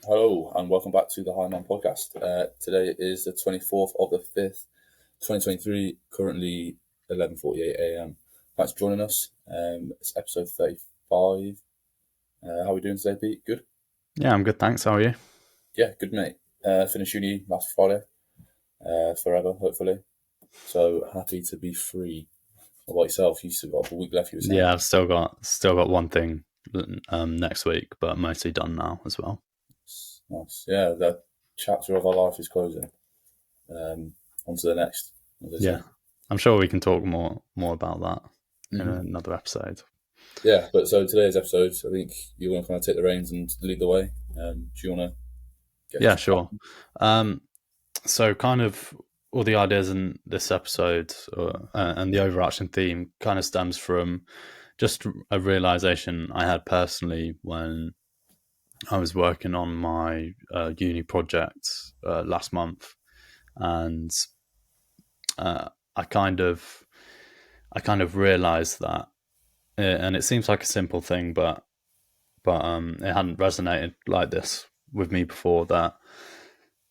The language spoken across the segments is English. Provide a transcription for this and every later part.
Hello and welcome back to the High Man podcast. Today is the 24th of the 5th, 2023, currently 11:48 a.m. Thanks for joining us. It's episode 35. How are we doing today, Pete? Good? Yeah, I'm good, thanks. How are you? Yeah, good, mate. Finished uni last Friday, forever, hopefully. So happy to be free. What about yourself? You still got a week left, you were saying? Yeah, I've still got one thing next week, but mostly done now as well. Nice. Yeah, the chapter of our life is closing. On to the next, as they Yeah, say. I'm sure we can talk more about that in Mhm. another episode. Yeah, but so today's episode, I think you want to kind of take the reins and lead the way. Do you want to get Yeah, us sure. Um, so kind of all the ideas in this episode and the overarching theme kind of stems from just a realization I had personally when I was working on my uni project last month, and uh, I kind of realized that, and it seems like a simple thing, but it hadn't resonated like this with me before. That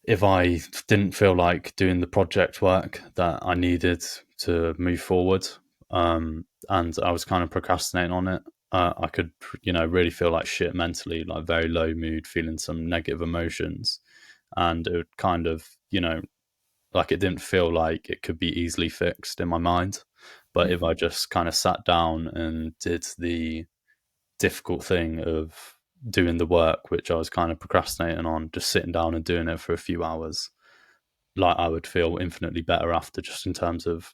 if I didn't feel like doing the project work that I needed to move forward, and I was kind of procrastinating on it, I could, really feel like shit mentally, like very low mood, feeling some negative emotions, and it would kind of, like it didn't feel like it could be easily fixed in my mind. But if I just kind of sat down and did the difficult thing of doing the work, which I was kind of procrastinating on, just sitting down and doing it for a few hours, like I would feel infinitely better after, just in terms of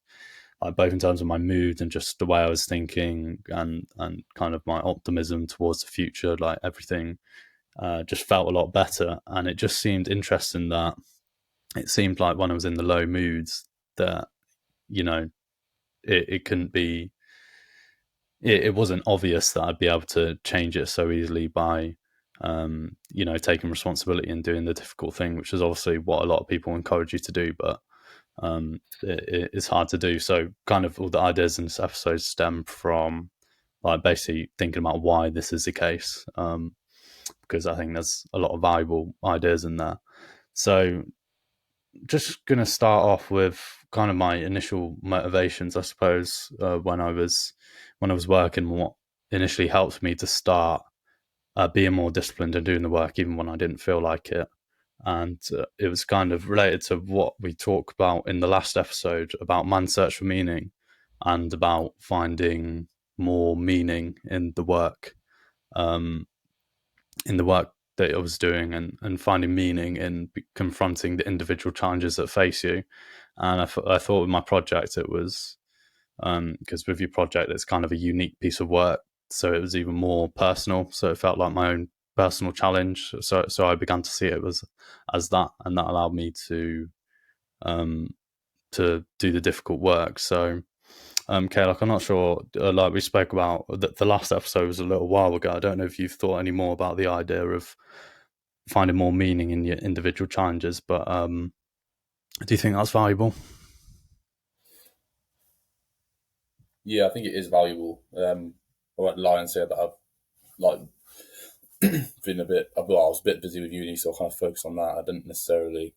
like both in terms of my mood and just the way I was thinking, and kind of my optimism towards the future. Like everything just felt a lot better, and it just seemed interesting that it seemed like when I was in the low moods that, you know it couldn't be, it wasn't obvious that I'd be able to change it so easily by, taking responsibility and doing the difficult thing, which is obviously what a lot of people encourage you to do, but it's hard to do. So, kind of all the ideas in this episode stem from like basically thinking about why this is the case, because I think there's a lot of valuable ideas in there. So, just going to start off with kind of my initial motivations, I suppose, when I was working. What initially helped me to start being more disciplined and doing the work, even when I didn't feel like it. And it was kind of related to what we talked about in the last episode about man's search for meaning, and about finding more meaning um, in the work that I was doing, and finding meaning in confronting the individual challenges that face you. And I thought with my project, it was, because with your project, it's kind of a unique piece of work. So it was even more personal. So it felt like my own personal challenge. So I began to see it as that, and that allowed me um, to do the difficult work. So, okay, like I'm not sure, like we spoke about, the last episode was a little while ago. I don't know if you've thought any more about the idea of finding more meaning in your individual challenges, but do you think that's valuable? Yeah, I think it is valuable. I won't lie and say that I've like been a bit. Well, I was a bit busy with uni, so I kind of focused on that. I didn't necessarily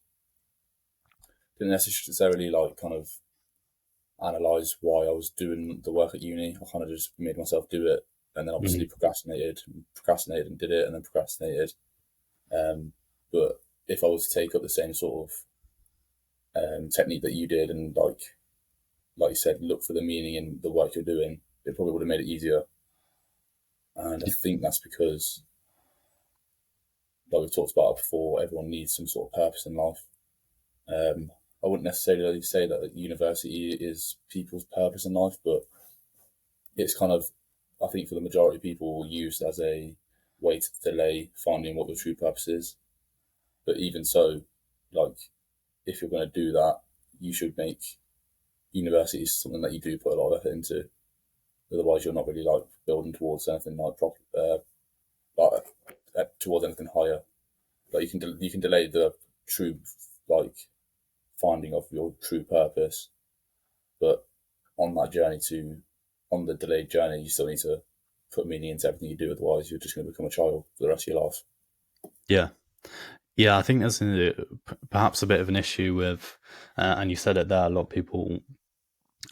like kind of analyze why I was doing the work at uni. I kind of just made myself do it, and then obviously Mm-hmm. procrastinated, and did it, and then procrastinated. Um, but if I was to take up the same sort of technique that you did, and like you said, look for the meaning in the work you're doing, it probably would have made it easier. And I think that's because, like we've talked about before, everyone needs some sort of purpose in life. Um, I wouldn't necessarily say that university is people's purpose in life, but it's kind of, I think for the majority of people, used as a way to delay finding what your true purpose is. But even so, like, if you're going to do that, you should make university something that you do put a lot of effort into. Otherwise, you're not really like building towards anything like towards anything higher. Like you can delay the true like finding of your true purpose, but on that journey to on the delayed journey, you still need to put meaning into everything you do. Otherwise, you're just going to become a child for the rest of your life. Yeah. Yeah, I think there's perhaps a bit of an issue with, and you said it there. A lot of people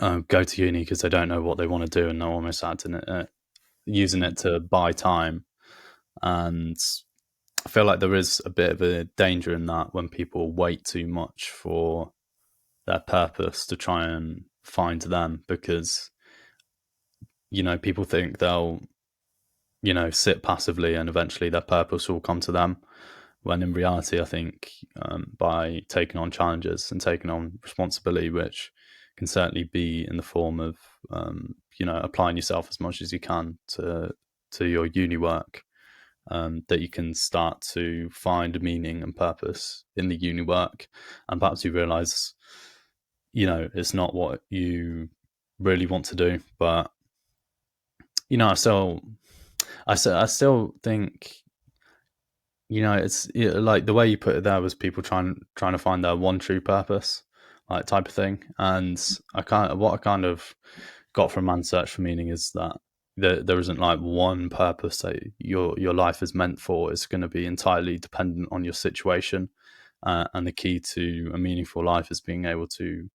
go to uni because they don't know what they want to do, and they're almost using Mm. it to buy time. And I feel like there is a bit of a danger in that when people wait too much for their purpose to try and find them, because people think they'll sit passively and eventually their purpose will come to them. When in reality, I think by taking on challenges and taking on responsibility, which can certainly be in the form of applying yourself as much as you can to your uni work, that you can start to find meaning and purpose in the uni work, and perhaps you realize it's not what you really want to do, but I still think it's like the way you put it there was people trying to find their one true purpose, like type of thing. And I kind of got from Man's Search for Meaning is that there isn't like one purpose that your life is meant for. It's going to be entirely dependent on your situation, and the key to a meaningful life is being able to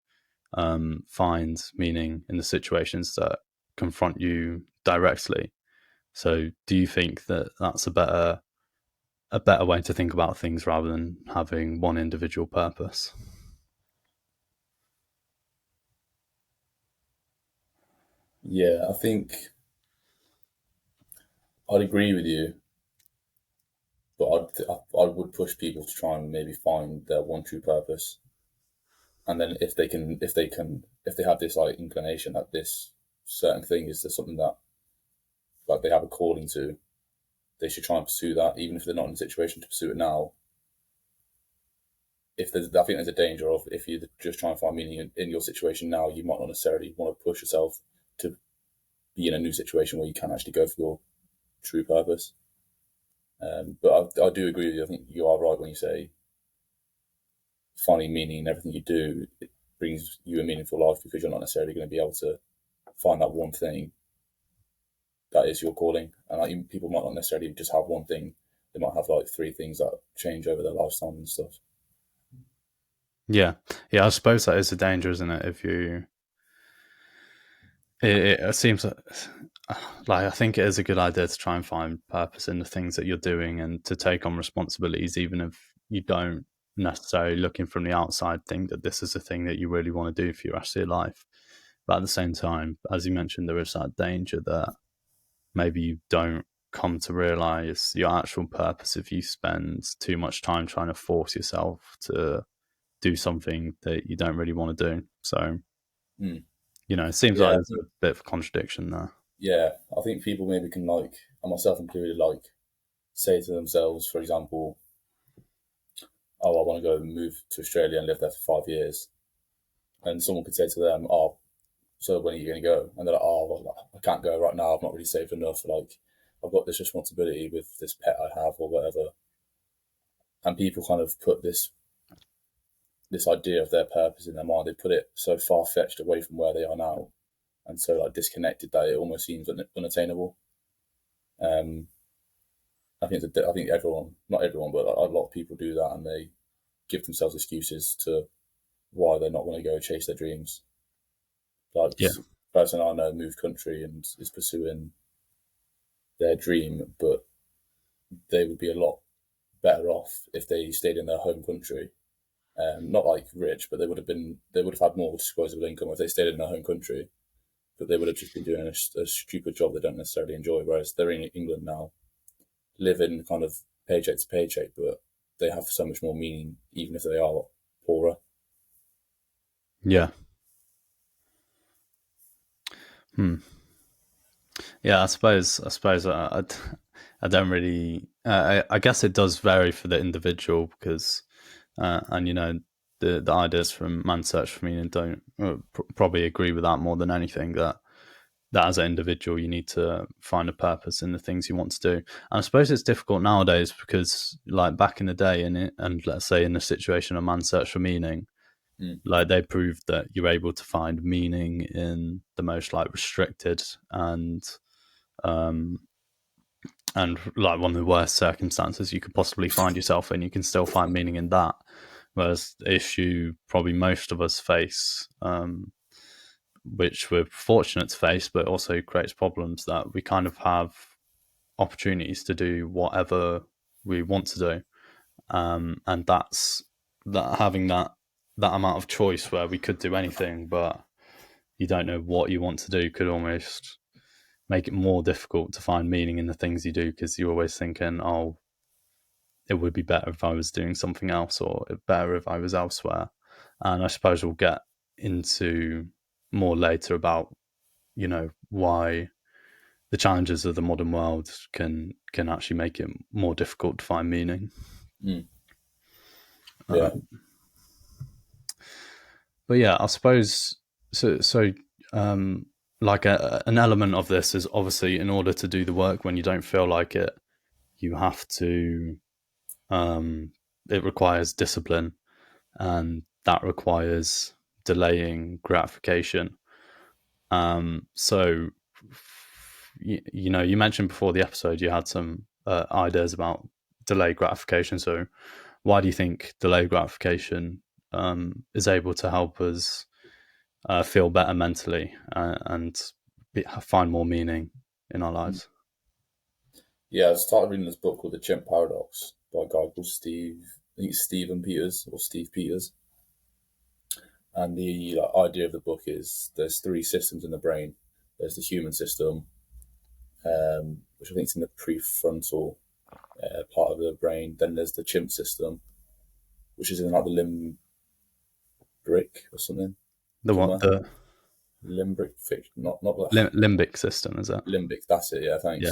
find meaning in the situations that confront you directly. So, do you think that that's a better way to think about things rather than having one individual purpose? Yeah, I think I'd agree with you, but I would push people to try and maybe find their one true purpose, and then if they have this like inclination that this certain thing is just something that like they have a calling to, they should try and pursue that, even if they're not in a situation to pursue it now. If there's, I think there's a danger of if you just try and find meaning in your situation now, you might not necessarily want to push yourself to be in a new situation where you can actually go for your true purpose. But I do agree with you. I think you are right when you say finding meaning in everything you do, it brings you a meaningful life because you're not necessarily going to be able to find that one thing that is your calling. And like, people might not necessarily just have one thing; they might have like three things that change over their lifetime and stuff. Yeah, yeah. I suppose that is a danger, isn't it? If you, it seems like I think it is a good idea to try and find purpose in the things that you're doing and to take on responsibilities, even if you don't necessarily looking from the outside think that this is a thing that you really want to do for your rest of your life. But at the same time, as you mentioned, there is that danger that maybe you don't come to realize your actual purpose if you spend too much time trying to force yourself to do something that you don't really want to do. So, Mm. it seems like Yeah, there's a bit of a contradiction there. yeah. I think people maybe can like, and myself included, like say to themselves, for example, "Oh, I want to go move to Australia and live there for 5 years," and someone could say to them, "Oh, so when are you going to go?" And they're like, "Oh, well, I can't go right now. I've not really saved enough. Like, I've got this responsibility with this pet I have or whatever." And people kind of put this idea of their purpose in their mind. They put it so far fetched away from where they are now, and so like disconnected that it almost seems unattainable. Um, I think everyone, not everyone, but a lot of people do that, and they give themselves excuses to why they're not going to go chase their dreams. Like Yeah. the person I know moved country and is pursuing their dream, but they would be a lot better off if they stayed in their home country. Not like rich, but they would have had more disposable income if they stayed in their home country. But they would have just been doing a stupid job they don't necessarily enjoy. Whereas they're in England now, living kind of paycheck to paycheck, but they have so much more meaning, even if they are poorer. Yeah. Hmm. Yeah. I don't really. I guess it does vary for the individual because, and the ideas from Man's Search for Meaning don't probably agree with that more than anything. That as an individual, you need to find a purpose in the things you want to do. And I suppose it's difficult nowadays because, like back in the day, and let's say in the situation of Man's Search for Meaning, Mm. like they proved that you're able to find meaning in the most like restricted and um, and like one of the worst circumstances you could possibly find yourself in, you can still find meaning in that. Whereas the issue probably most of us face, which we're fortunate to face, but also creates problems, that we kind of have opportunities to do whatever we want to do, and that's that having that amount of choice where we could do anything, but you don't know what you want to do, could almost make it more difficult to find meaning in the things you do, because you're always thinking, oh, it would be better if I was doing something else, or better if I was elsewhere. And I suppose we'll get into more later about, why the challenges of the modern world can actually make it more difficult to find meaning. Mm. Yeah. Um, but yeah, I suppose so. Like an element of this is obviously, in order to do the work when you don't feel like it, you have to. It requires discipline, and that requires delaying gratification. So, you mentioned before the episode you had some ideas about delayed gratification. So, why do you think delayed gratification is able to help us feel better mentally and find more meaning in our lives? Yeah, I started reading this book called The Chimp Paradox by a guy called Steve. I think it's Stephen Peters or Steve Peters. And the idea of the book is there's three systems in the brain. There's the human system, which I think is in the prefrontal part of the brain. Then there's the chimp system, which is in like the limbic or something. The what Somewhere. the Limbic, not the limbic system, is that? limbic. That's it. Yeah, Yeah, thanks.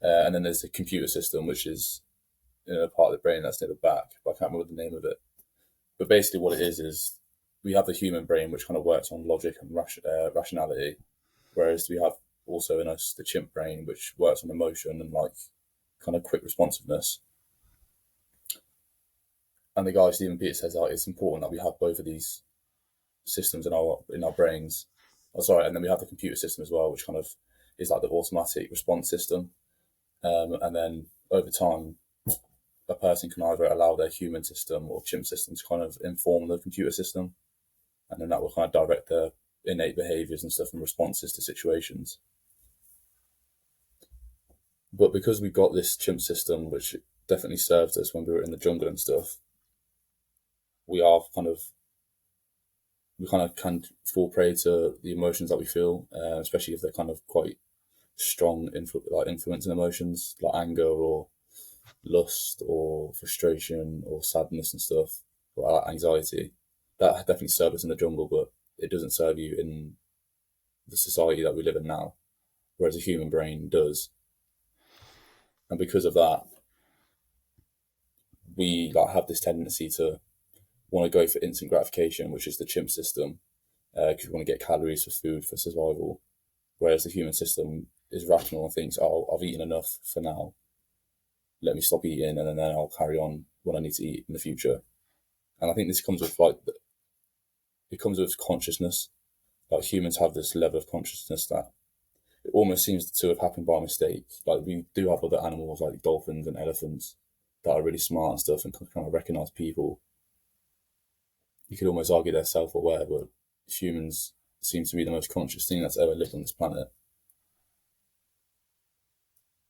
And then there's the computer system, which is a part of the brain that's near the back, but I can't remember the name of it. But basically, what it is we have the human brain, which kind of works on logic and rationality, whereas we have also in us the chimp brain, which works on emotion and like kind of quick responsiveness. And the guy Stephen Peters says that it's important that we have both of these systems in our brains. Oh, sorry, and then we have the computer system as well, which kind of is like the automatic response system. And then over time, a person can either allow their human system or chimp system to kind of inform the computer system, and then that will kind of direct their innate behaviors and stuff and responses to situations. But because we got this chimp system, which definitely served us when we were in the jungle and stuff, we are kind of we kind of can fall prey to the emotions that we feel, especially if they're kind of quite strong influencing emotions like anger or lust or frustration or sadness and stuff, or like anxiety. That definitely served us in the jungle, but it doesn't serve you in the society that we live in now, whereas a human brain does. And because of that, we have this tendency to want to go for instant gratification, which is the chimp system, because we want to get calories for food for survival, whereas the human system is rational and thinks, "Oh, I've eaten enough for now. Let me stop eating, and then I'll carry on what I need to eat in the future." And I think this comes with it comes with consciousness. Like humans have this level of consciousness that it almost seems to have happened by mistake. Like we do have other animals like dolphins and elephants that are really smart and stuff and can kind of recognize people. You could almost argue they're self-aware, but humans seem to be the most conscious thing that's ever lived on this planet.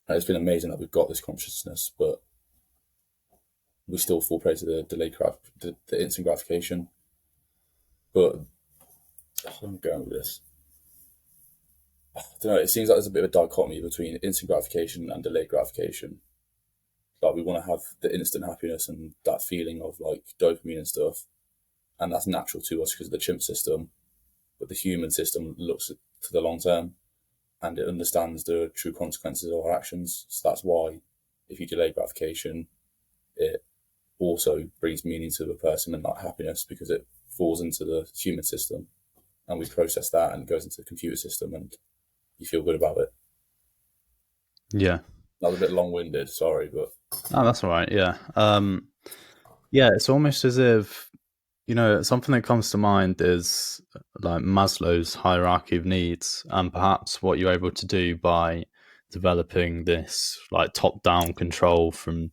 And it's been amazing that we've got this consciousness, but we still fall prey to the instant gratification. But I'm going with this. I don't know. It seems like there's a bit of a dichotomy between instant gratification and delayed gratification. Like we want to have the instant happiness and that feeling of like dopamine and stuff, and that's natural to us because of the chimp system. But the human system looks to the long term, and it understands the true consequences of our actions. So that's why, if you delay gratification, it also brings meaning to the person and that happiness because it falls into the human system, and we process that and it goes into the computer system, and you feel good about it. yeah. That was a bit long-winded, sorry, but Oh, that's all right. Yeah. Yeah, it's almost as if, something that comes to mind is like Maslow's hierarchy of needs, and perhaps what you're able to do by developing this like top-down control from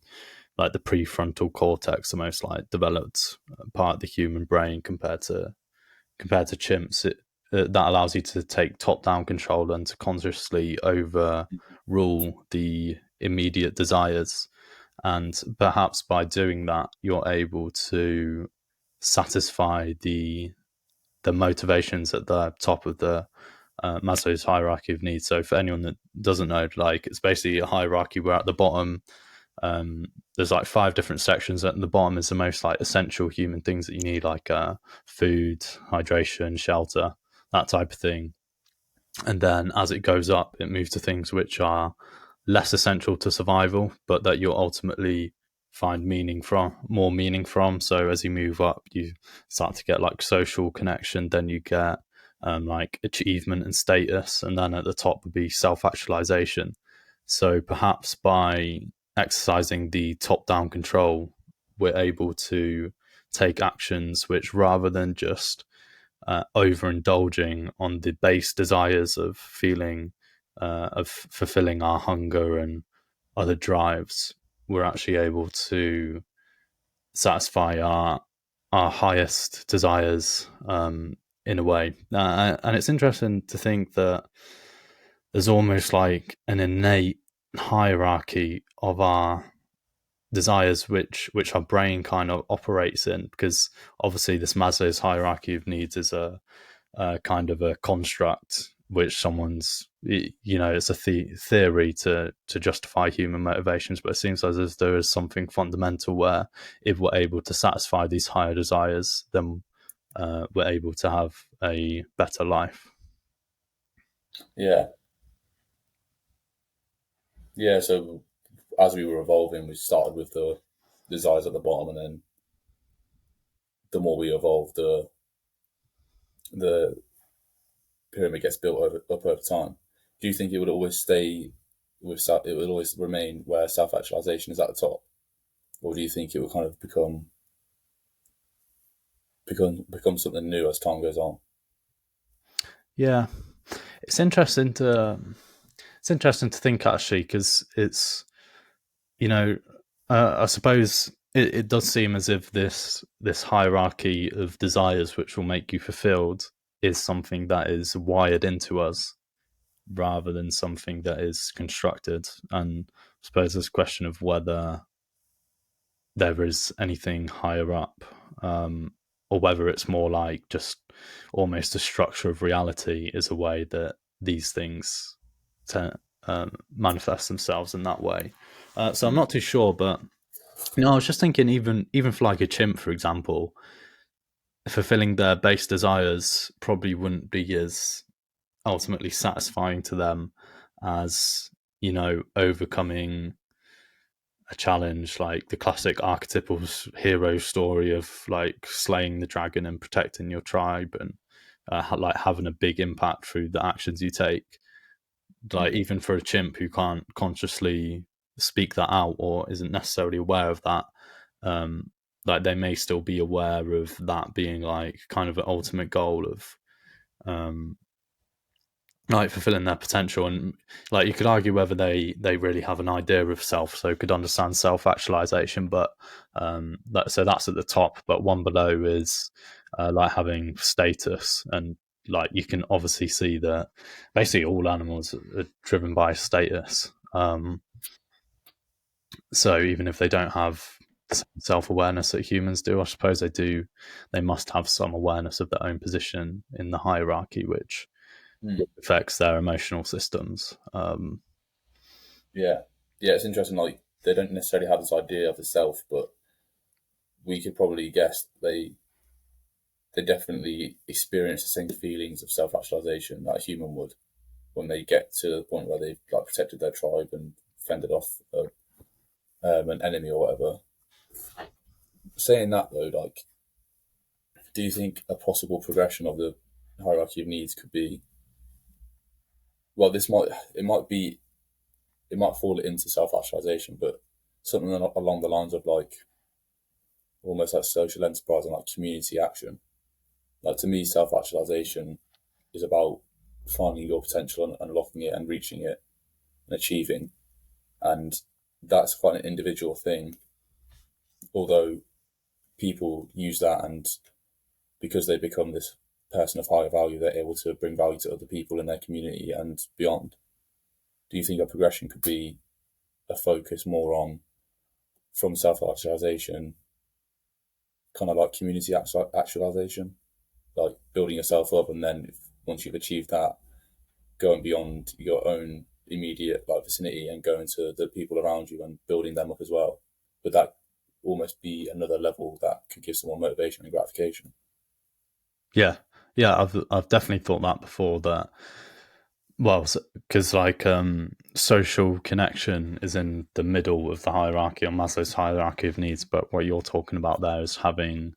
like the prefrontal cortex, the most like developed part of the human brain compared to chimps. That allows you to take top-down control and to consciously overrule the immediate desires, and perhaps by doing that, you're able to satisfy the motivations at the top of the Maslow's hierarchy of needs. So for anyone that doesn't know, like it's basically a hierarchy where at the bottom there's like 5 different sections. At the bottom is the most like essential human things that you need, like food, hydration, shelter, that type of thing. And then as it goes up, it moves to things which are less essential to survival, but that you'll ultimately find more meaning from. So as you move up, you start to get like social connection, then you get like achievement and status, and then at the top would be self-actualization. So perhaps by exercising the top-down control, we're able to take actions which, rather than just overindulging on the base desires of fulfilling our hunger and other drives, we're actually able to satisfy our highest desires in a way. And it's interesting to think that there's almost like an innate hierarchy of our desires which our brain kind of operates in, because obviously this Maslow's hierarchy of needs is a kind of a construct which someone's, it's a theory to justify human motivations, but it seems as if there is something fundamental where if we're able to satisfy these higher desires, then we're able to have a better life. Yeah, yeah. So as we were evolving, we started with the desires at the bottom, and then the more we evolve, the pyramid gets built up over time. Do you think it would always stay it would always remain where self actualization is at the top, or do you think it will kind of become something new as time goes on? Yeah, it's interesting to think actually, because it's, you know, I suppose it does seem as if this hierarchy of desires which will make you fulfilled is something that is wired into us rather than something that is constructed. And I suppose there's a question of whether there is anything higher up, or whether it's more like just almost a structure of reality is a way that these things manifest themselves in that way. So I'm Mm. not too sure, but I was just thinking, even for like a chimp, for example, fulfilling their base desires probably wouldn't be as ultimately satisfying to them as, overcoming a challenge, like the classic archetypal hero story of like slaying the dragon and protecting your tribe, and like having a big impact through the actions you take. Like Mm. even for a chimp who can't consciously speak that out or isn't necessarily aware of that, um, like they may still be aware of that being like kind of an ultimate goal of um, like fulfilling their potential. And like you could argue whether they really have an idea of self, so could understand self-actualization, but so that's at the top, but one below is like having status. And like you can obviously see that basically all animals are driven by status. So even if they don't have self-awareness that humans do, I suppose they must have some awareness of their own position in the hierarchy, which Mm. affects their emotional systems. Yeah, yeah. It's interesting. Like they don't necessarily have this idea of the self, but we could probably guess they definitely experience the same feelings of self actualization that a human would when they get to the point where they've like protected their tribe and fended off an enemy or whatever. Saying that though, like, do you think a possible progression of the hierarchy of needs could be? Well, it might fall into self actualization, but something along the lines of like almost like social enterprise and like community action. Like to me, self actualization is about finding your potential and unlocking it and reaching it. and achieving. And that's quite an individual thing, although people use that, and because they become this person of higher value, they're able to bring value to other people in their community and beyond. Do you think that progression could be a focus more on from self-actualization, kind of like community actualization, like building yourself up, and then once you've achieved that, going beyond your own immediate like vicinity and going to the people around you and building them up as well? Would that almost be another level that could give someone motivation and gratification? Yeah, yeah, I've definitely thought that before. That well, because like social connection is in the middle of the hierarchy on Maslow's hierarchy of needs, but what you're talking about there is having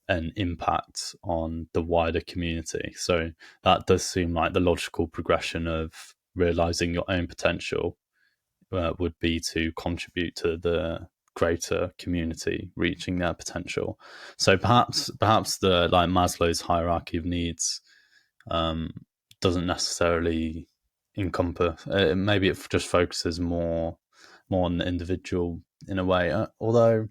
an impact on the wider community. So that does seem like the logical progression of realizing your own potential would be to contribute to the greater community reaching their potential. So perhaps the like Maslow's hierarchy of needs um, doesn't necessarily encompass. Maybe it just focuses more on the individual in a way. Although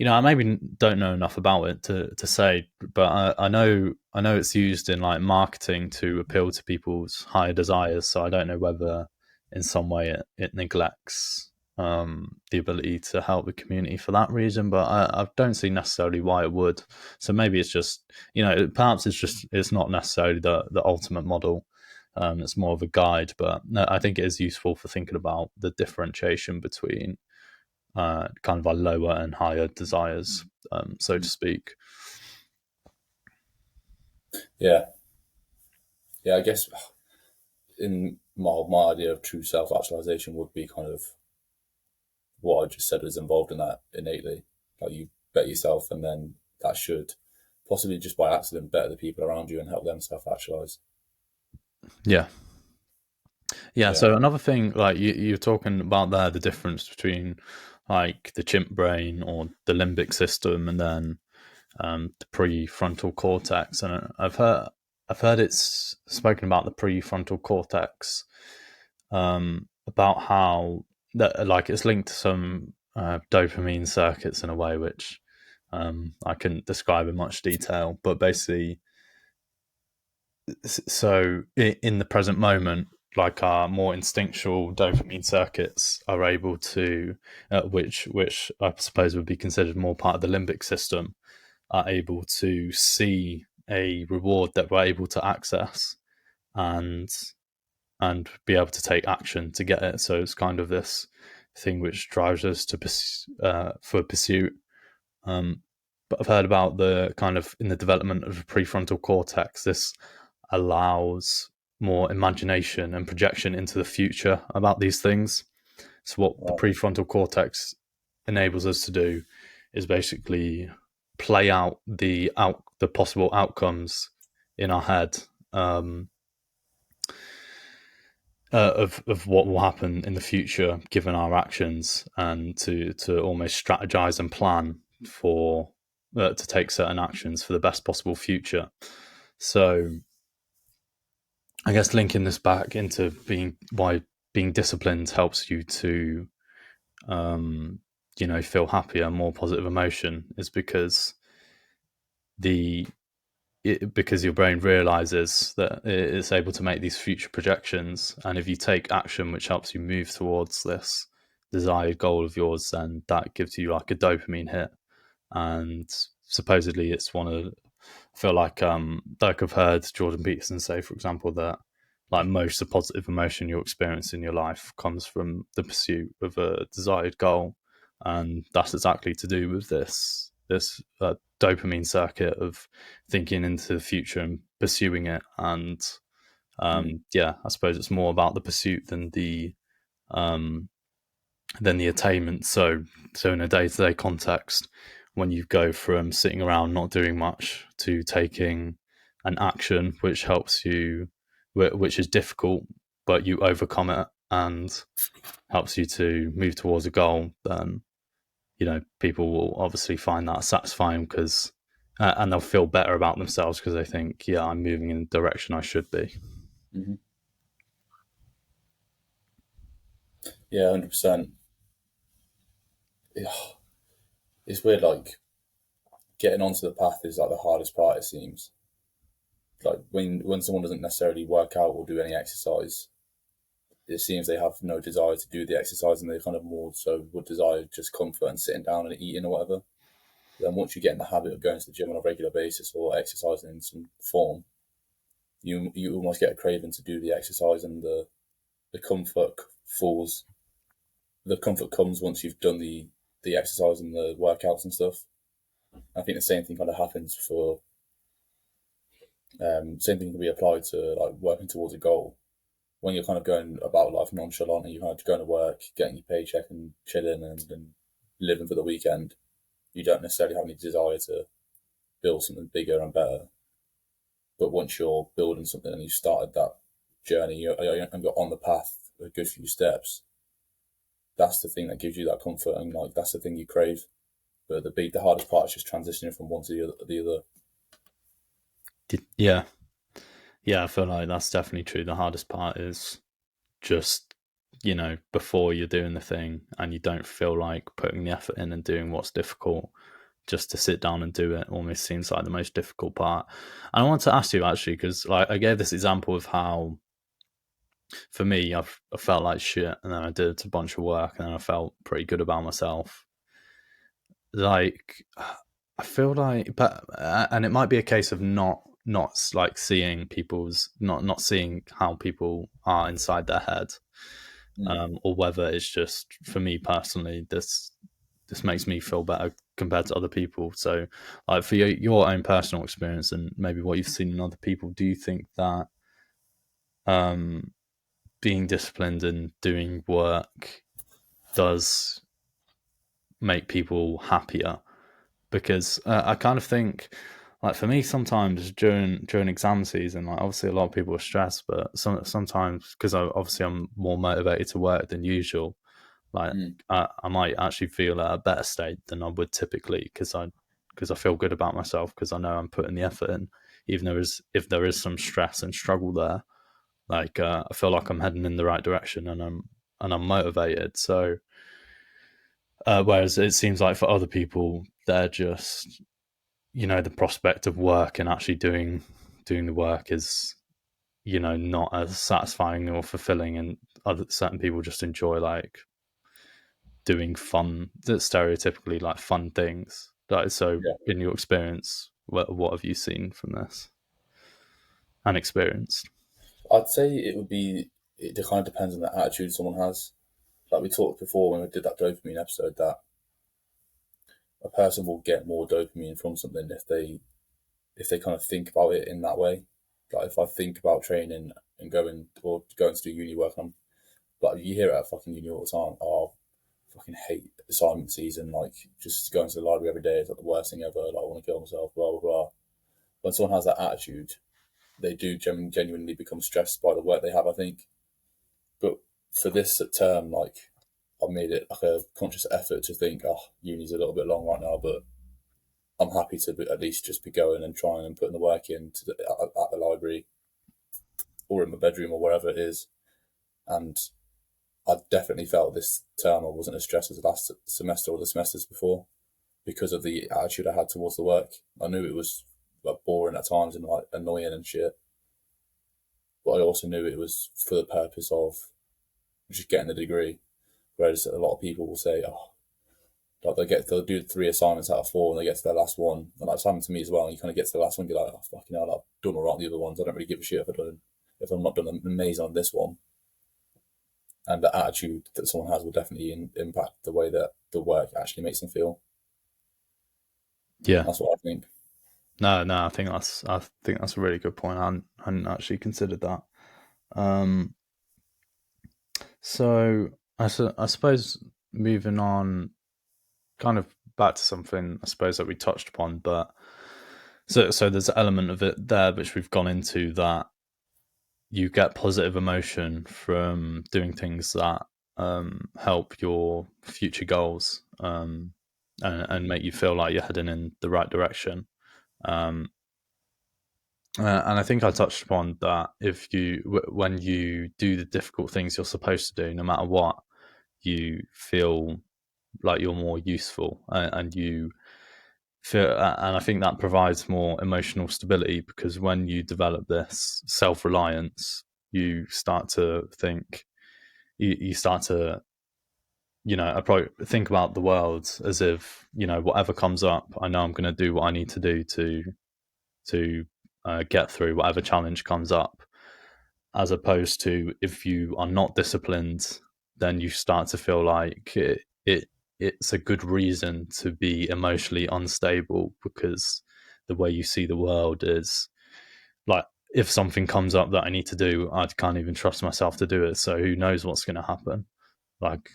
I maybe don't know enough about it to say, but I know it's used in like marketing to appeal to people's higher desires. So I don't know whether in some way it neglects the ability to help the community for that reason, but I don't see necessarily why it would. So maybe it's just perhaps it's not necessarily the ultimate model. It's more of a guide, but no, I think it is useful for thinking about the differentiation between kind of our lower and higher desires, so to speak. Yeah, yeah. I guess in my idea of true self actualization would be kind of what I just said was involved in that innately. Like you better yourself, and then that should possibly just by accident better the people around you and help them self actualize. Yeah, yeah. Yeah, So another thing, like you're talking about there, the difference between like the chimp brain or the limbic system, and then the prefrontal cortex. And I've heard it's spoken about the prefrontal cortex, about how that like it's linked to some dopamine circuits in a way which I couldn't describe in much detail, but basically, so in the present moment, like our more instinctual dopamine circuits are able to, which I suppose would be considered more part of the limbic system, are able to see a reward that we're able to access and be able to take action to get it. So it's kind of this thing which drives us to for pursuit. Um, but I've heard about the kind of in the development of the prefrontal cortex, this allows more imagination and projection into the future about these things. So what the right. prefrontal cortex enables us to do is basically play out the possible outcomes in our head, um, of what will happen in the future given our actions, and to almost strategize and plan for to take certain actions for the best possible future. So I guess linking this back into being why being disciplined helps you to um, feel happier, more positive emotion, is because the because your brain realizes that it's able to make these future projections, and if you take action which helps you move towards this desired goal of yours, then that gives you like a dopamine hit. And supposedly it's one of, I feel like I've heard Jordan Peterson say, for example, that like most of the positive emotion you'll experience in your life comes from the pursuit of a desired goal, and that's exactly to do with this dopamine circuit of thinking into the future and pursuing it. And Mm. yeah, I suppose it's more about the pursuit um, than the attainment. So in a day to day context, when you go from sitting around not doing much to taking an action which helps you, which is difficult, but you overcome it and helps you to move towards a goal, then people will obviously find that satisfying, because and they'll feel better about themselves because they think, yeah, I'm moving in the direction I should be. Mm-hmm. Yeah, 100%. It's weird. Like getting onto the path is like the hardest part. It seems like when someone doesn't necessarily work out or do any exercise, it seems they have no desire to do the exercise, and they kind of more so would desire just comfort and sitting down and eating or whatever. Then once you get in the habit of going to the gym on a regular basis or exercising in some form, you almost get a craving to do the exercise, and the comfort falls. The comfort comes once you've done the exercise and the workouts and stuff. I think the same thing kind of happens for same thing can be applied to like working towards a goal. When you're kind of going about life nonchalant and you're kind of going to work, getting your paycheck and chilling and living for the weekend, you don't necessarily have any desire to build something bigger and better. But once you're building something and you started that journey and got on the path a good few steps, that's the thing that gives you that comfort, and like that's the thing you crave. But the hardest part is just transitioning from one to the other. Yeah, yeah, I feel like that's definitely true. The hardest part is just, before you're doing the thing and you don't feel like putting the effort in and doing what's difficult, just to sit down and do it almost seems like the most difficult part. And I want to ask you actually, because like I gave this example of how for me I felt like shit and then I did a bunch of work and then I felt pretty good about myself. Like I feel like, but and it might be a case of not like seeing people's not seeing how people are inside their head, Mm. or whether it's just for me personally, this makes me feel better compared to other people. So, like for your own personal experience and maybe what you've seen in other people, do you think that um, being disciplined and doing work does make people happier? Because I kind of think, like for me, sometimes during exam season, like obviously a lot of people are stressed, but sometimes because obviously I'm more motivated to work than usual, like Mm. I might actually feel at a better state than I would typically because I feel good about myself because I know I'm putting the effort in, even though if there is some stress and struggle there, like I feel like I'm heading in the right direction and I'm motivated. So whereas it seems like for other people, they're just the prospect of work and actually doing the work is not as satisfying or fulfilling, and other certain people just enjoy like doing fun, stereotypically like fun things. Like, so Yeah, in your experience, what have you seen from this and experienced? I'd say it would be. It kind of depends on the attitude someone has. Like we talked before when we did that dopamine episode, that a person will get more dopamine from something if they kind of think about it in that way. Like if I think about training and going to do uni work, and I'm like you hear it at fucking uni all the time. Oh, I fucking hate assignment season. Like just going to the library every day is like the worst thing ever. Like I want to kill myself. Blah blah blah. When someone has that attitude, they do genuinely become stressed by the work they have, I think. But for this term, like I've made it like a conscious effort to think, oh, uni's a little bit long right now, but I'm happy to at least just be going and trying and putting the work in at the library or in my bedroom or wherever it is. And I definitely felt this term I wasn't as stressed as the last semester or the semesters before because of the attitude I had towards the work. I knew it was like boring at times and like annoying and shit, but I also knew it was for the purpose of just getting the degree. Whereas a lot of people will say, "Oh, like they'll do 3 assignments out of 4, and they get to their last one." And that's happened to me as well. And you kind of get to the last one, and you're like, "Oh, fucking hell, I've done all right on the other ones. I don't really give a shit if I'm not done amazing on this one." And the attitude that someone has will definitely impact the way that the work actually makes them feel. Yeah, That's what I think. no, I think that's a really good point. I hadn't actually considered that. Um, so I suppose moving on, kind of back to something I suppose that we touched upon, but so there's an element of it there which we've gone into, that you get positive emotion from doing things that help your future goals, and make you feel like you're heading in the right direction. Um, and I think I touched upon that if when you do the difficult things you're supposed to do, no matter what, you feel like you're more useful, and you feel, and I think that provides more emotional stability, because when you develop this self-reliance, you start to think, you start to, think about the world as if, whatever comes up, I know I'm going to do what I need to do to get through whatever challenge comes up. As opposed to, if you are not disciplined, then you start to feel like it's a good reason to be emotionally unstable, because the way you see the world is like, if something comes up that I need to do, I can't even trust myself to do it. So who knows what's going to happen? Like,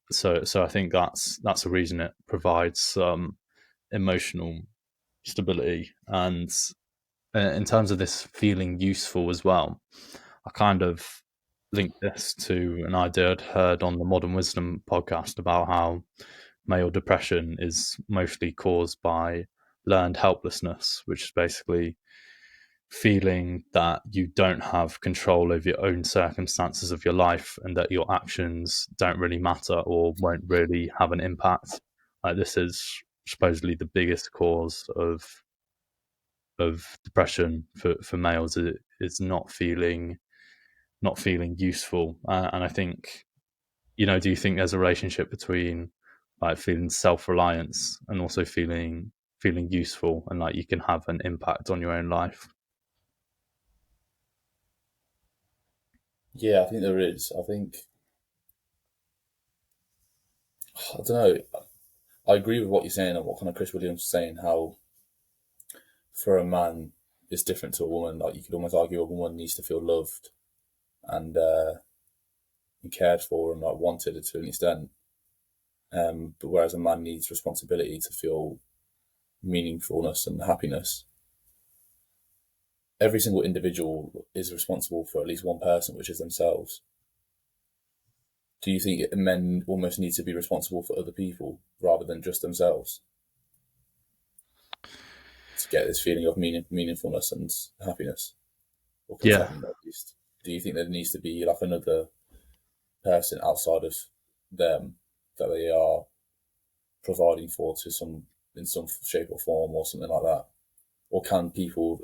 so I think that's a reason it provides some emotional stability. And in terms of this feeling useful as well, I kind of link this to an idea I'd heard on the Modern Wisdom podcast about how male depression is mostly caused by learned helplessness, which is basically feeling that you don't have control over your own circumstances of your life, and that your actions don't really matter or won't really have an impact. Like, this is supposedly the biggest cause of depression for males, is not feeling useful. And I think, do you think there's a relationship between like feeling self-reliance and also feeling useful, and like you can have an impact on your own life? Yeah, I think there is. I think I don't know. I agree with what you're saying and what kind of Chris Williams was saying. How for a man it's different to a woman. Like you could almost argue a woman needs to feel loved and cared for and like wanted to an extent. But whereas a man needs responsibility to feel meaningfulness and happiness. Every single individual is responsible for at least one person, which is themselves. Do you think men almost need to be responsible for other people rather than just themselves to get this feeling of meaningfulness and happiness or Yeah, contentment at least? Do you think there needs to be like another person outside of them that they are providing for to some in some shape or form or something like that? Or can people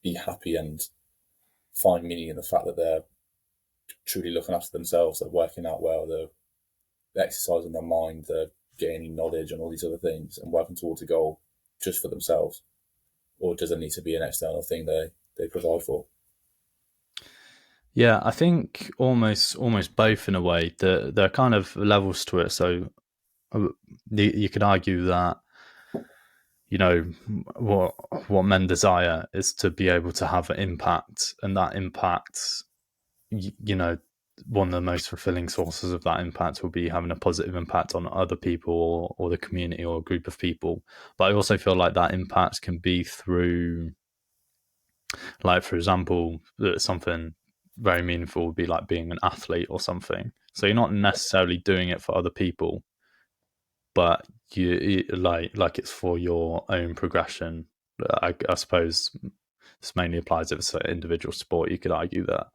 be happy and find meaning in the fact that they're truly looking after themselves, they're working out well, they're exercising their mind, they're gaining knowledge and all these other things and working towards a goal just for themselves? Or does it need to be an external thing they provide for? yeah, I think almost both in a way. There are kind of levels to it. So uh, you could argue that, you know what men desire is to be able to have an impact, and that impact, you know one of the most fulfilling sources of that impact will be having a positive impact on other people, or the community, or a group of people. But I also feel like that impact can be through, like, for example, something very meaningful would be like being an athlete or something. So you're not necessarily doing it for other people, but like it's for your own progression. I suppose this mainly applies if it's an individual sport. You could argue that,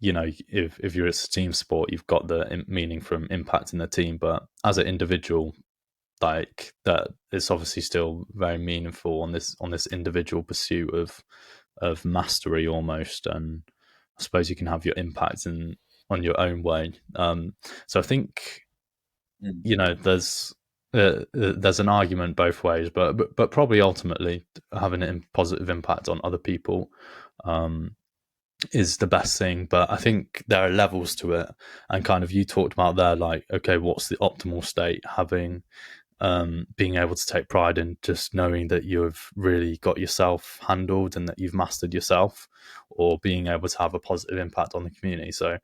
if you're a team sport, you've got the meaning from impacting the team, but as an individual, like, that, it's obviously still very meaningful on this individual pursuit of mastery almost. And I suppose you can have your impact in on your own way. So I think, Mm. there's an argument both ways, but probably ultimately having a positive impact on other people um, is the best thing. But I think there are levels to it, and kind of, you talked about there, like, okay, what's the optimal state? Having being able to take pride in just knowing that you've really got yourself handled and that you've mastered yourself, or being able to have a positive impact on the community. So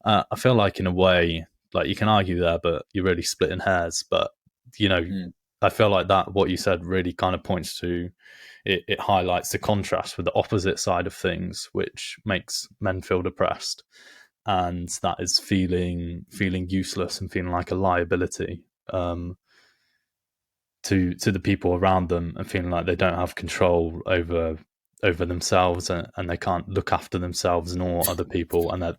I feel like, in a way, like, you can argue there, but you're really splitting hairs. But you know, Mm. I feel like that what you said really kind of points to it highlights the contrast with the opposite side of things, which makes men feel depressed, and that is feeling useless and feeling like a liability. To the people around them, and feeling like they don't have control over themselves, and they can't look after themselves nor other people, and that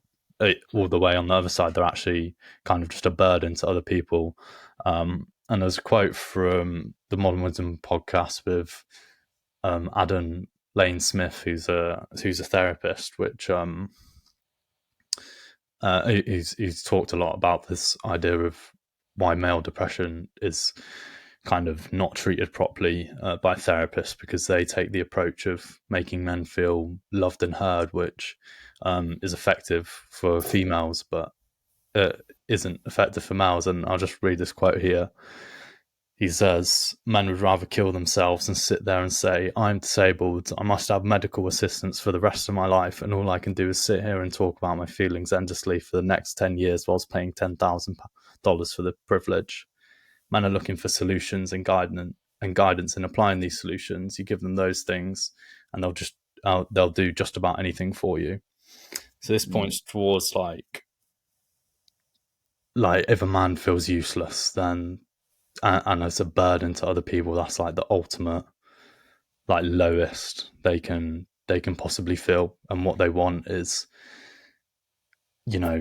all the way on the other side, they're actually kind of just a burden to other people. And there's a quote from the Modern Wisdom podcast with Adam Lane Smith, who's a therapist, which he's talked a lot about this idea of why male depression is kind of not treated properly by therapists, because they take the approach of making men feel loved and heard, which is effective for females, but isn't effective for males. And I'll just read this quote here. He says, men would rather kill themselves than sit there and say, I'm disabled, I must have medical assistance for the rest of my life, and all I can do is sit here and talk about my feelings endlessly for the next 10 years whilst paying $10,000 for the privilege. Men are looking for solutions and guidance in applying these solutions. You give them those things and they'll do just about anything for you. So this points towards like if a man feels useless, then and as a burden to other people, that's like the ultimate, like lowest they can possibly feel. And what they want is,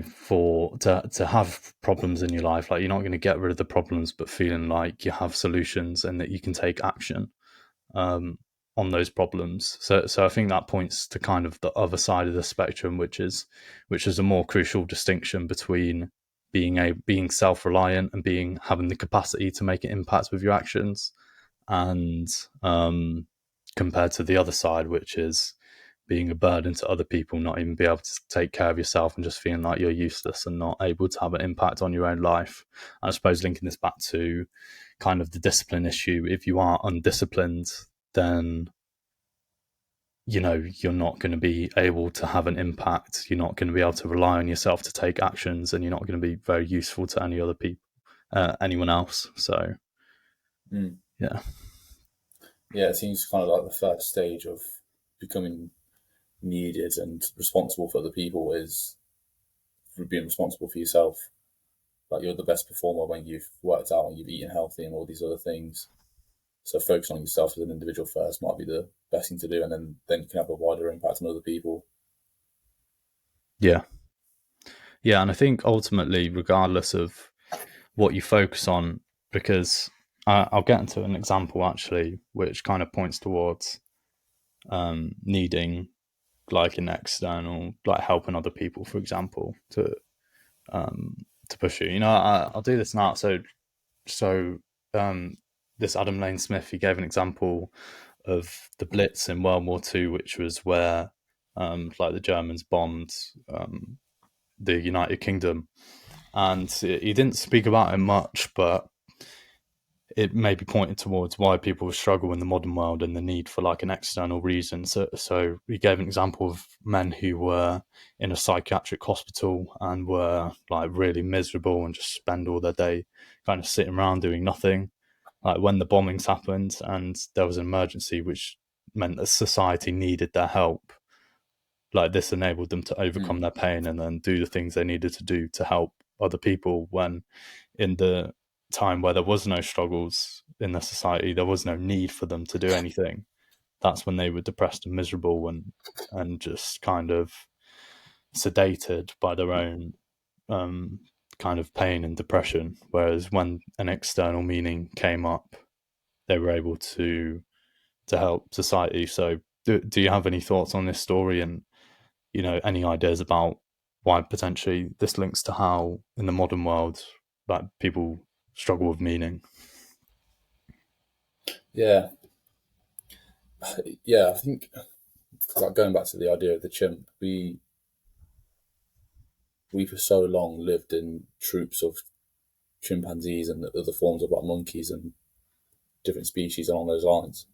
for to have problems in your life, like you're not going to get rid of the problems, but feeling like you have solutions and that you can take action on those problems. So I think that points to kind of the other side of the spectrum, which is a more crucial distinction between being self-reliant and having the capacity to make an impact with your actions, and compared to the other side, which is being a burden to other people, not even be able to take care of yourself and just feeling like you're useless and not able to have an impact on your own life. And I suppose linking this back to kind of the discipline issue, if you are undisciplined, then you're not going to be able to have an impact. You're not going to be able to rely on yourself to take actions, and you're not going to be very useful to any other people, anyone else. So yeah. Yeah, it seems kind of like the first stage of becoming needed and responsible for other people is being responsible for yourself. Like you're the best performer when you've worked out and you've eaten healthy and all these other things. So focusing on yourself as an individual first might be the best thing to do, and then you can have a wider impact on other people. Yeah. Yeah, and I think ultimately, regardless of what you focus on, because I'll get into an example actually, which kind of points towards needing like an external, like helping other people, for example, to push you. I'll do this now. So this Adam Lane Smith, he gave an example of the Blitz in World War II, which was where like the Germans bombed the United Kingdom, and he didn't speak about it much, but it maybe pointed towards why people struggle in the modern world and the need for like an external reason. So he gave an example of men who were in a psychiatric hospital and were like really miserable and just spend all their day kind of sitting around doing nothing. Like when the bombings happened and there was an emergency, which meant that society needed their help, like this enabled them to overcome their pain and then do the things they needed to do to help other people, when in the time where there was no struggles in the society, there was no need for them to do anything. That's when they were depressed and miserable and just kind of sedated by their own kind of pain and depression. Whereas when an external meaning came up, they were able to help society. So do you have any thoughts on this story, and any ideas about why potentially this links to how in the modern world that people struggle with meaning? Yeah, yeah. I think like going back to the idea of the chimp, we for so long lived in troops of chimpanzees and other forms of like monkeys and different species along those lines.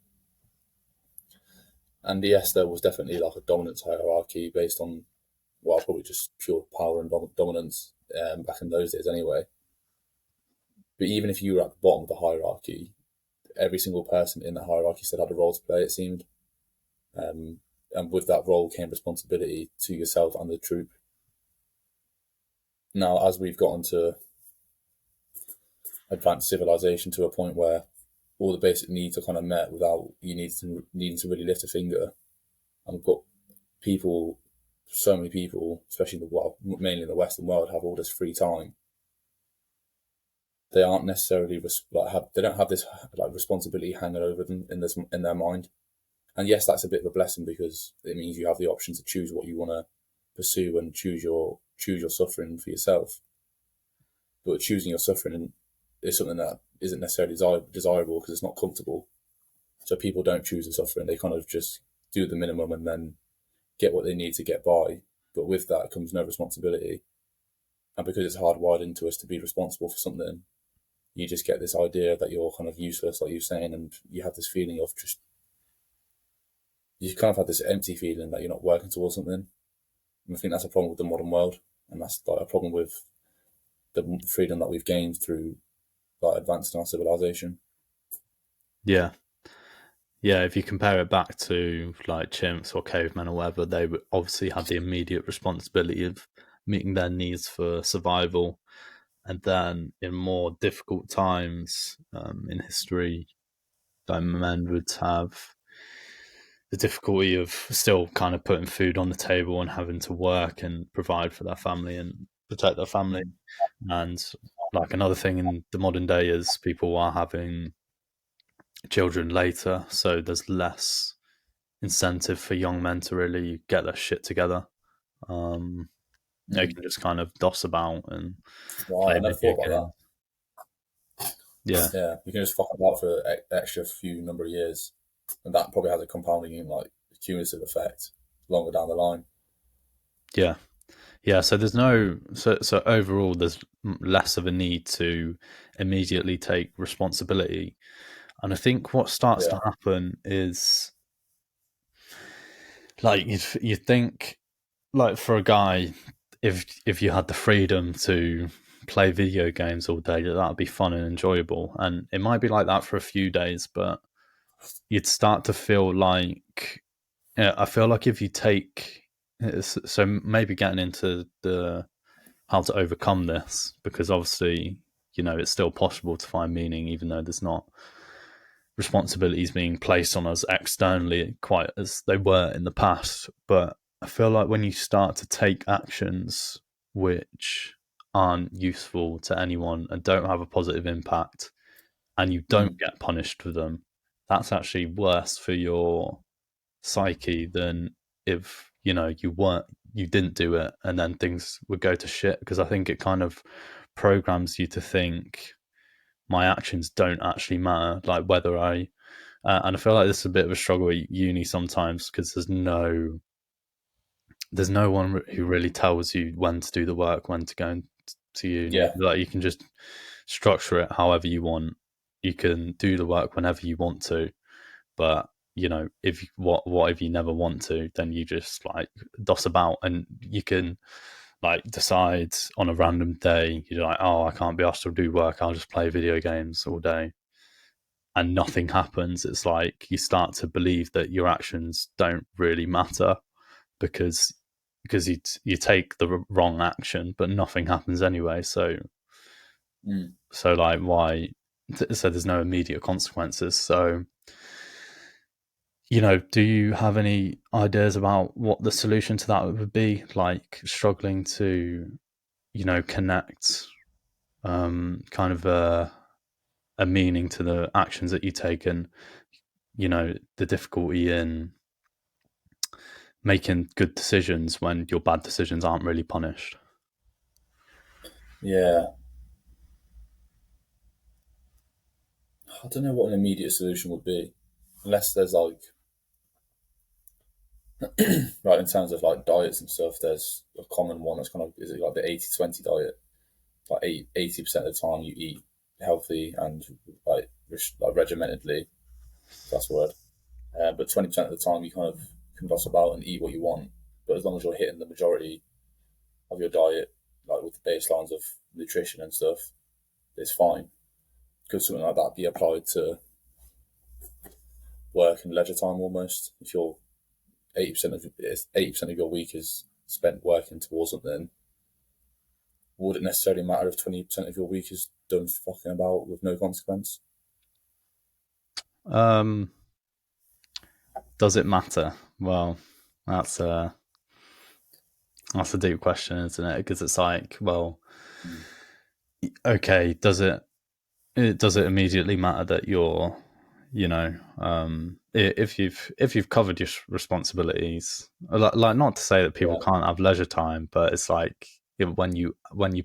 And yes, there was definitely like a dominance hierarchy based on, well, probably just pure power and dominance back in those days anyway. But even if you were at the bottom of the hierarchy, every single person in the hierarchy still had a role to play, it seemed. And with that role came responsibility to yourself and the troop. Now, as we've gotten to advanced civilization to a point where all the basic needs are kind of met without you needing to really lift a finger, and we've got people so many people, especially in the world, mainly in the Western world, have all this free time. They aren't necessarily they don't have this like responsibility hanging over them in their mind. And yes, that's a bit of a blessing because it means you have the option to choose what you want to pursue and choose your suffering for yourself. But choosing your suffering is something that isn't necessarily desirable because it's not comfortable. So people don't choose the suffering; they kind of just do the minimum and then get what they need to get by. But with that comes no responsibility, and because it's hardwired into us to be responsible for something, you just get this idea that you're kind of useless, like you're saying, and you have this feeling of just you kind of have this empty feeling that you're not working towards something. And I think that's a problem with the modern world, and that's like a problem with the freedom that we've gained through like advancing our civilization. Yeah. Yeah, if you compare it back to like chimps or cavemen or whatever, they would obviously had the immediate responsibility of meeting their needs for survival. And then in more difficult times in history, like men would have the difficulty of still kind of putting food on the table and having to work and provide for their family and protect their family. Mm. And like another thing in the modern day is people are having children later, so there's less incentive for young men to really get their shit together. Um, they Mm. can just kind of doss about and Right, play I never video thought about games. Yeah, that. Yeah, you can just fuck about for an extra few number of years, and that probably has a compounding, like cumulative effect longer down the line. yeah, yeah. So there's no so overall there's less of a need to immediately take responsibility, and I think what starts to Yeah. happen is like you think like for a guy, if you had the freedom to play video games all day, that would be fun and enjoyable, and it might be like that for a few days, but you'd start to feel like I feel like if you take so maybe getting into the how to overcome this because obviously it's still possible to find meaning even though there's not responsibilities being placed on us externally quite as they were in the past. But I feel like when you start to take actions which aren't useful to anyone and don't have a positive impact and you don't Mm. get punished for them, that's actually worse for your psyche than if you didn't do it and then things would go to shit, because I think it kind of programs you to think my actions don't actually matter, like whether I and I feel like this is a bit of a struggle at uni sometimes because there's no one who really tells you when to do the work, when to go to uni. Yeah. Like you can just structure it however you want. You can do the work whenever you want to, but if what if you never want to, then you just like doss about, and you can like decide on a random day you're like, oh, I can't be asked to do work, I'll just play video games all day, and nothing happens. It's like you start to believe that your actions don't really matter because you take the wrong action, but nothing happens anyway. Mm. So like why? So there's no immediate consequences. So do you have any ideas about what the solution to that would be? Like struggling to connect kind of a meaning to the actions that you take, and the difficulty in making good decisions when your bad decisions aren't really punished. Yeah. I don't know what an immediate solution would be, unless there's like, right, in terms of like diets and stuff, there's a common one that's kind of, is it like the 80-20 diet? Like 80% of the time you eat healthy and like regimentedly, if that's the word. But 20% of the time you kind of can toss about and eat what you want. But as long as you're hitting the majority of your diet, like with the baselines of nutrition and stuff, it's fine. Could something like that be applied to work and leisure time almost? If you're 80% of your week is spent working towards something, would it necessarily matter if 20% of your week is done fucking about with no consequence? Does it matter? Well, that's That's a deep question, isn't it? Because it's like, well, Mm. okay, does it immediately matter that you're, you know, if you've covered your responsibilities, like not to say that people Yeah. can't have leisure time, but it's like, when you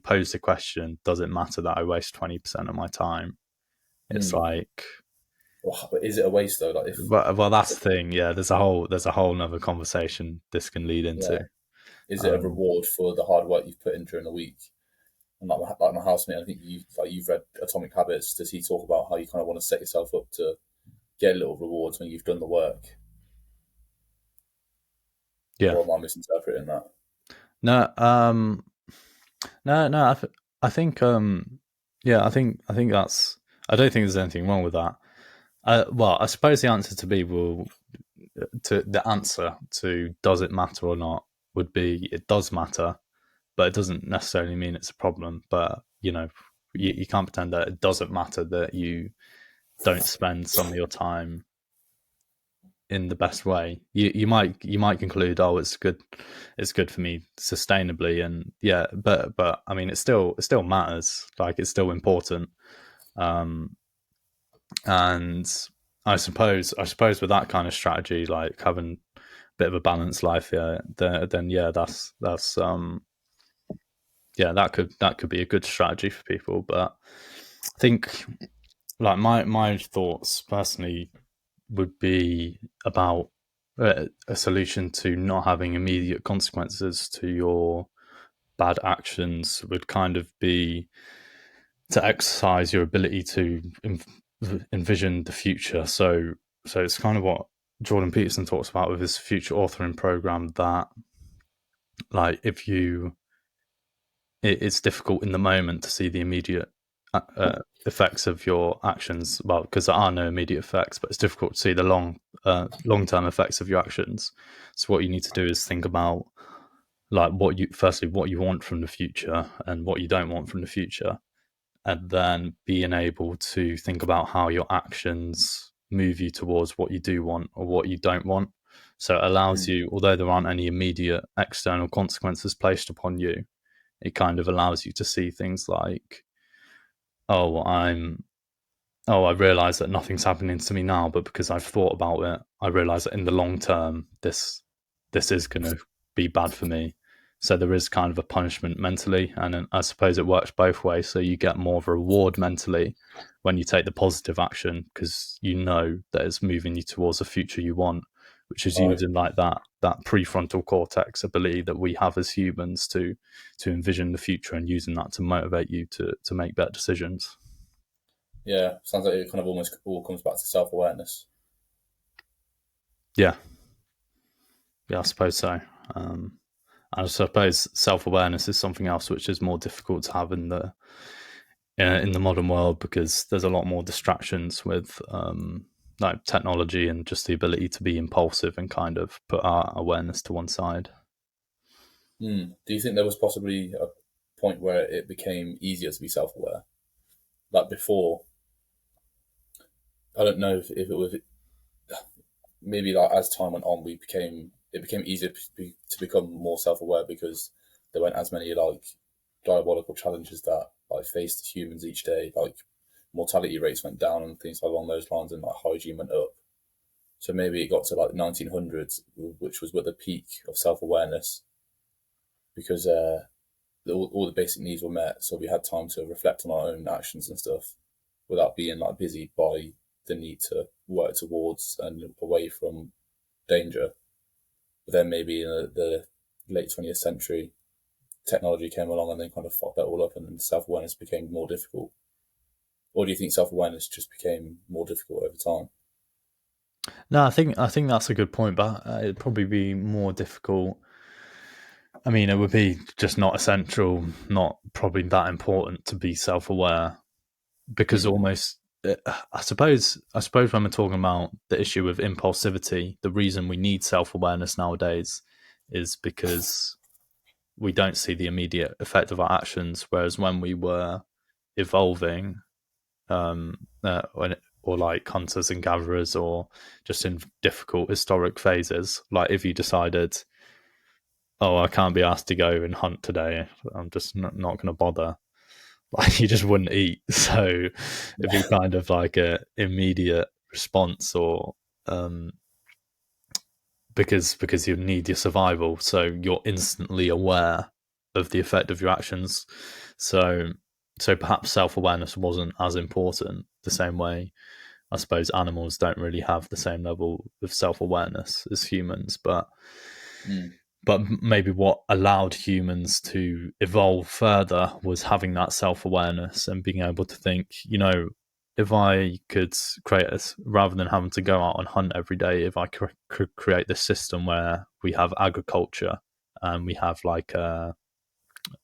pose the question, does it matter that I waste 20% of my time? It's Mm. like, Well, but is it a waste though? Like if, well, is that's it, the thing. Yeah, there's a whole another conversation this can lead into. yeah, is it a Um, reward for the hard work you've put in during the week? And like my housemate, I think you've read Atomic Habits. Does he talk about how you kind of want to set yourself up to get little rewards when you've done the work? yeah, Or am I misinterpreting that? no, no. I think, yeah, I think that's. I don't think there's anything wrong with that. Well, I suppose the answer to be will to the answer to does it matter or not would be it does matter, but it doesn't necessarily mean it's a problem. But you can't pretend that it doesn't matter that you don't spend some of your time in the best way. You might conclude, oh, it's good for me sustainably, and yeah, but I mean, it still matters. Like, it's still important. Um, and I suppose with that kind of strategy, like having a bit of a balanced life, yeah, then yeah, that's yeah, that could be a good strategy for people. But I think, like, my thoughts personally would be about a solution to not having immediate consequences to your bad actions would kind of be to exercise your ability to envision the future. So it's kind of what Jordan Peterson talks about with his future authoring program, that, like, if you it's difficult in the moment to see the immediate effects of your actions. Well, because there are no immediate effects, but it's difficult to see the long term effects of your actions. So what you need to do is think about, like, what you want from the future and what you don't want from the future, and then being able to think about how your actions move you towards what you do want or what you don't want. So it allows Mm. you, although there aren't any immediate external consequences placed upon you, it kind of allows you to see things like, oh, I realize that nothing's happening to me now, but because I've thought about it, I realize that in the long term, this is going to be bad for me. So there is kind of a punishment mentally, and I suppose it works both ways. So you get more of a reward mentally when you take the positive action, because you know that it's moving you towards a future you want, which is Right. using, like, that prefrontal cortex ability that we have as humans to envision the future, and using that to motivate you to make better decisions. Yeah. Sounds like it kind of almost all comes back to self awareness. Yeah, yeah, I suppose so. Um, I suppose self-awareness is something else which is more difficult to have in the modern world, because there's a lot more distractions with, like, technology, and just the ability to be impulsive and kind of put our awareness to one side. Mm. Do you think there was possibly a point where it became easier to be self aware? Like before, I don't know if it was maybe like as time went on, it became easier to become more self aware because there weren't as many like diabolical challenges that like faced humans each day. Like mortality rates went down and things along those lines, and like hygiene went up. So maybe it got to like 1900s, which was at the peak of self awareness because all the basic needs were met. So we had time to reflect on our own actions and stuff without being like busy by the need to work towards and away from danger. But then maybe in the late 20th century, technology came along and then kind of fucked that all up, and then self awareness became more difficult. Or do you think self awareness just became more difficult over time? No, I think that's a good point, but it'd probably be more difficult. I mean, it would be just not essential, not probably that important to be self-aware, because Mm. almost, I suppose when we're talking about the issue of impulsivity, the reason we need self-awareness nowadays is because we don't see the immediate effect of our actions, whereas when we were evolving, or like hunters and gatherers, or just in difficult historic phases, like if you decided oh, I can't be asked to go and hunt today. I'm just not going to bother. Like you just wouldn't eat. So it'd be kind of like a immediate response, or um, because you need your survival. So you're instantly aware of the effect of your actions. So perhaps self awareness wasn't as important the same way. I suppose animals don't really have the same level of self awareness as humans, Mm. but maybe what allowed humans to evolve further was having that self awareness and being able to think, if I could create this, rather than having to go out and hunt every day, if I could create this system where we have agriculture and we have like a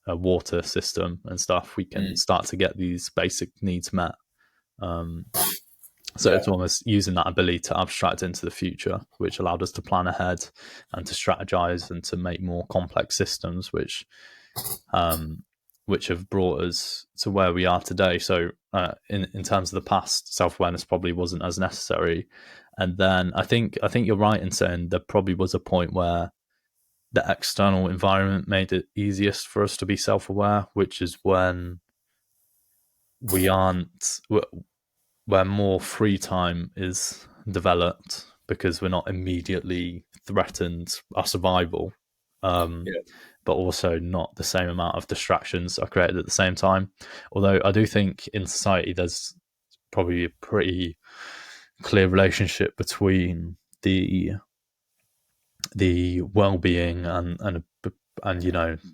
water system and stuff, we can Mm. start to get these basic needs met. Um, so Yeah. it's almost using that ability to abstract into the future, which allowed us to plan ahead and to strategize and to make more complex systems, um, which have brought us to where we are today. So, in terms of the past, self awareness probably wasn't as necessary. And then I think you're right in saying there probably was a point where the external environment made it easiest for us to be self aware, which is when we aren't where more free time is developed because we're not immediately threatened our survival, um, Yeah. but also not the same amount of distractions are created at the same time. Although I do think in society there's probably a pretty clear relationship between the well-being and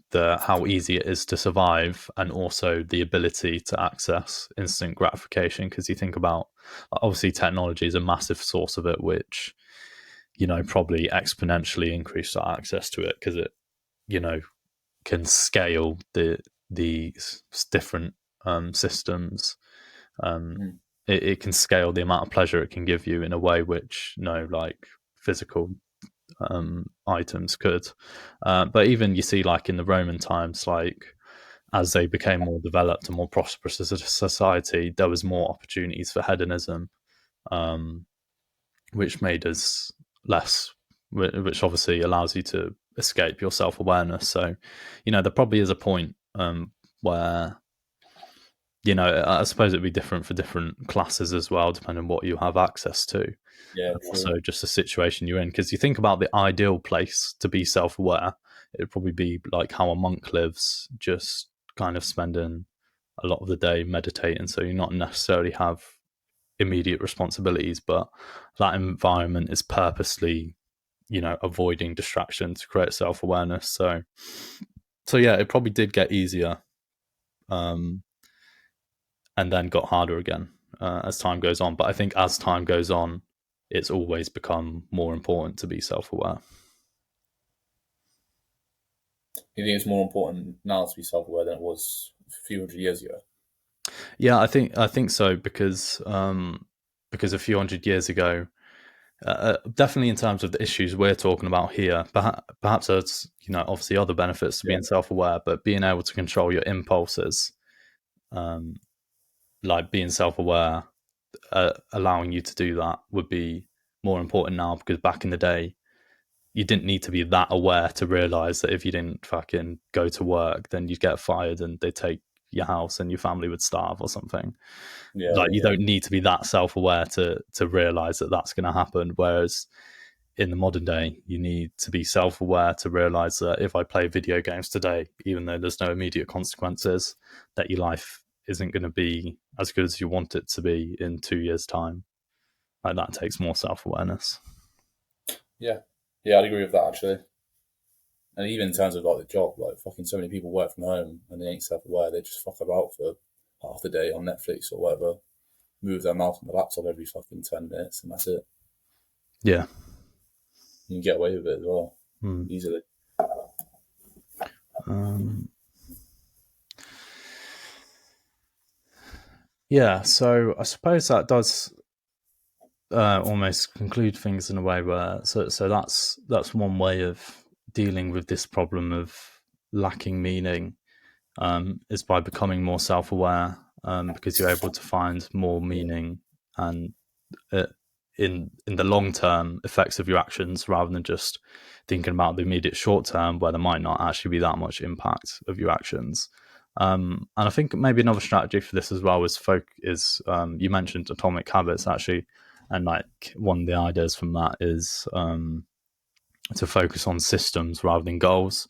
the how easy it is to survive, and also the ability to access instant gratification. Because you think about, obviously technology is a massive source of it, which probably exponentially increased our access to it, because it you know can scale the different systems. um, Mm. it can scale the amount of pleasure it can give you in a way which no like physical items could. But even you see, like in the Roman times, like as they became more developed and more prosperous as a society, there was more opportunities for hedonism, um, which made us less, which obviously allows you to escape your self awareness. So, there probably is a point where I suppose it'd be different for different classes as well, depending on what you have access to, Yeah. and True. also just the situation you're in. Because you think about the ideal place to be self aware, it'd probably be like how a monk lives, just kind of spending a lot of the day meditating. So you not necessarily have immediate responsibilities, but that environment is purposely, avoiding distraction to create self awareness. So yeah, it probably did get easier. Um, and then got harder again as time goes on. But I think as time goes on, it's always become more important to be self aware. You think it's more important now to be self-aware than it was a few hundred years ago? Yeah, I think so, because a few hundred years ago, definitely in terms of the issues we're talking about here, perhaps there's obviously other benefits to Yeah. being self aware, but being able to control your impulses, um, like being self aware, allowing you to do that would be more important now, because back in the day you didn't need to be that aware to realize that if you didn't fucking go to work, then you'd get fired and they'd take your house and your family would starve or something. Yeah. Like you Yeah. don't need to be that self-aware to realize that that's going to happen. Whereas in the modern day, you need to be self-aware to realize that if I play video games today, even though there's no immediate consequences, that your life isn't going to be as good as you want it to be in 2 years' time. Like that takes more self-awareness. Yeah. Yeah. I'd agree with that actually. And even in terms of like the job, like fucking so many people work from home and they ain't self-aware. They just fuck about for half the day on Netflix or whatever, move their mouse on the laptop every fucking 10 minutes, and that's it. Yeah. You can get away with it as well Mm. easily. Um, yeah, so I suppose that does almost conclude things in a way where so that's one way of dealing with this problem of lacking meaning, is by becoming more self-aware, because you're able to find more meaning and uh, in the long term effects of your actions rather than just thinking about the immediate short term where there might not actually be that much impact of your actions. And I think maybe another strategy for this as well is you mentioned atomic habits actually, and like one of the ideas from that is to focus on systems rather than goals.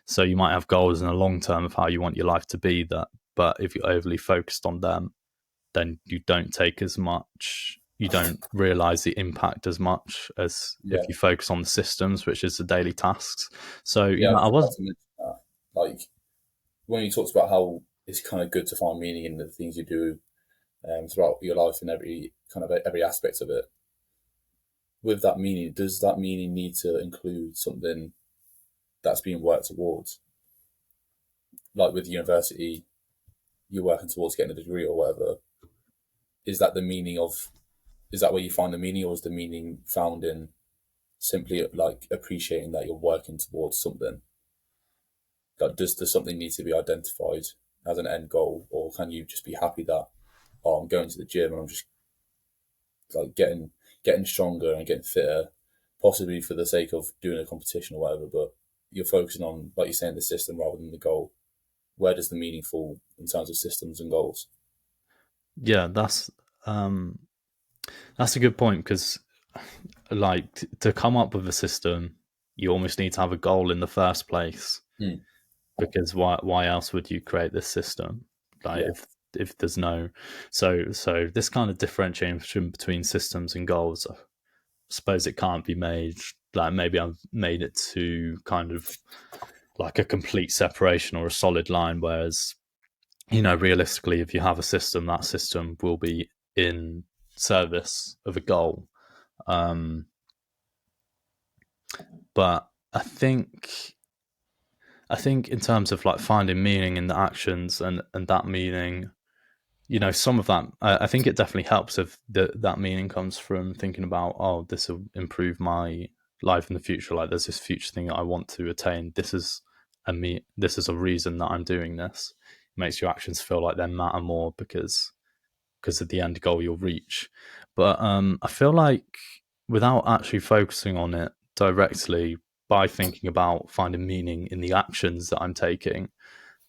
So you might have goals in the long term of how you want your life to be, that, but if you're overly focused on them, then you don't take as much, you don't realize the impact as much as if Yeah, you focus on the systems, which is the daily tasks. So, yeah. I I forgot was, to mention that. Like when you talked about how it's kind of good to find meaning in the things you do throughout your life and every aspect of it. With that meaning, does that meaning need to include something that's being worked towards? Like with university, you're working towards getting a degree or whatever. Is that the meaning of? Is that where you find the meaning, or is the meaning found in simply like appreciating that you're working towards something? Like, does something need to be identified as an end goal, or can you just be happy that I'm going to the gym and I'm just like getting stronger and getting fitter, possibly for the sake of doing a competition or whatever, but you're focusing on, like you're saying, the system rather than the goal. Where does the meaning fall in terms of systems and goals? yeah, um, that's a good point because, like, to come up with a system, you almost need to have a goal in the first place. Hmm. Because why else would you create this system? Like Yeah. if there's no, so this kind of differentiation between systems and goals, I suppose it can't be made. Like maybe I've made it to kind of like a complete separation or a solid line, whereas realistically, if you have a system, that system will be in service of a goal. Um, but I think in terms of like finding meaning in the actions and that meaning, some of that, I think it definitely helps if that meaning comes from thinking about, oh, this will improve my life in the future. Like there's this future thing that I want to attain. This is a reason that I'm doing this. It makes your actions feel like they matter more because of the end goal you'll reach. But I feel like without actually focusing on it directly, by thinking about finding meaning in the actions that I'm taking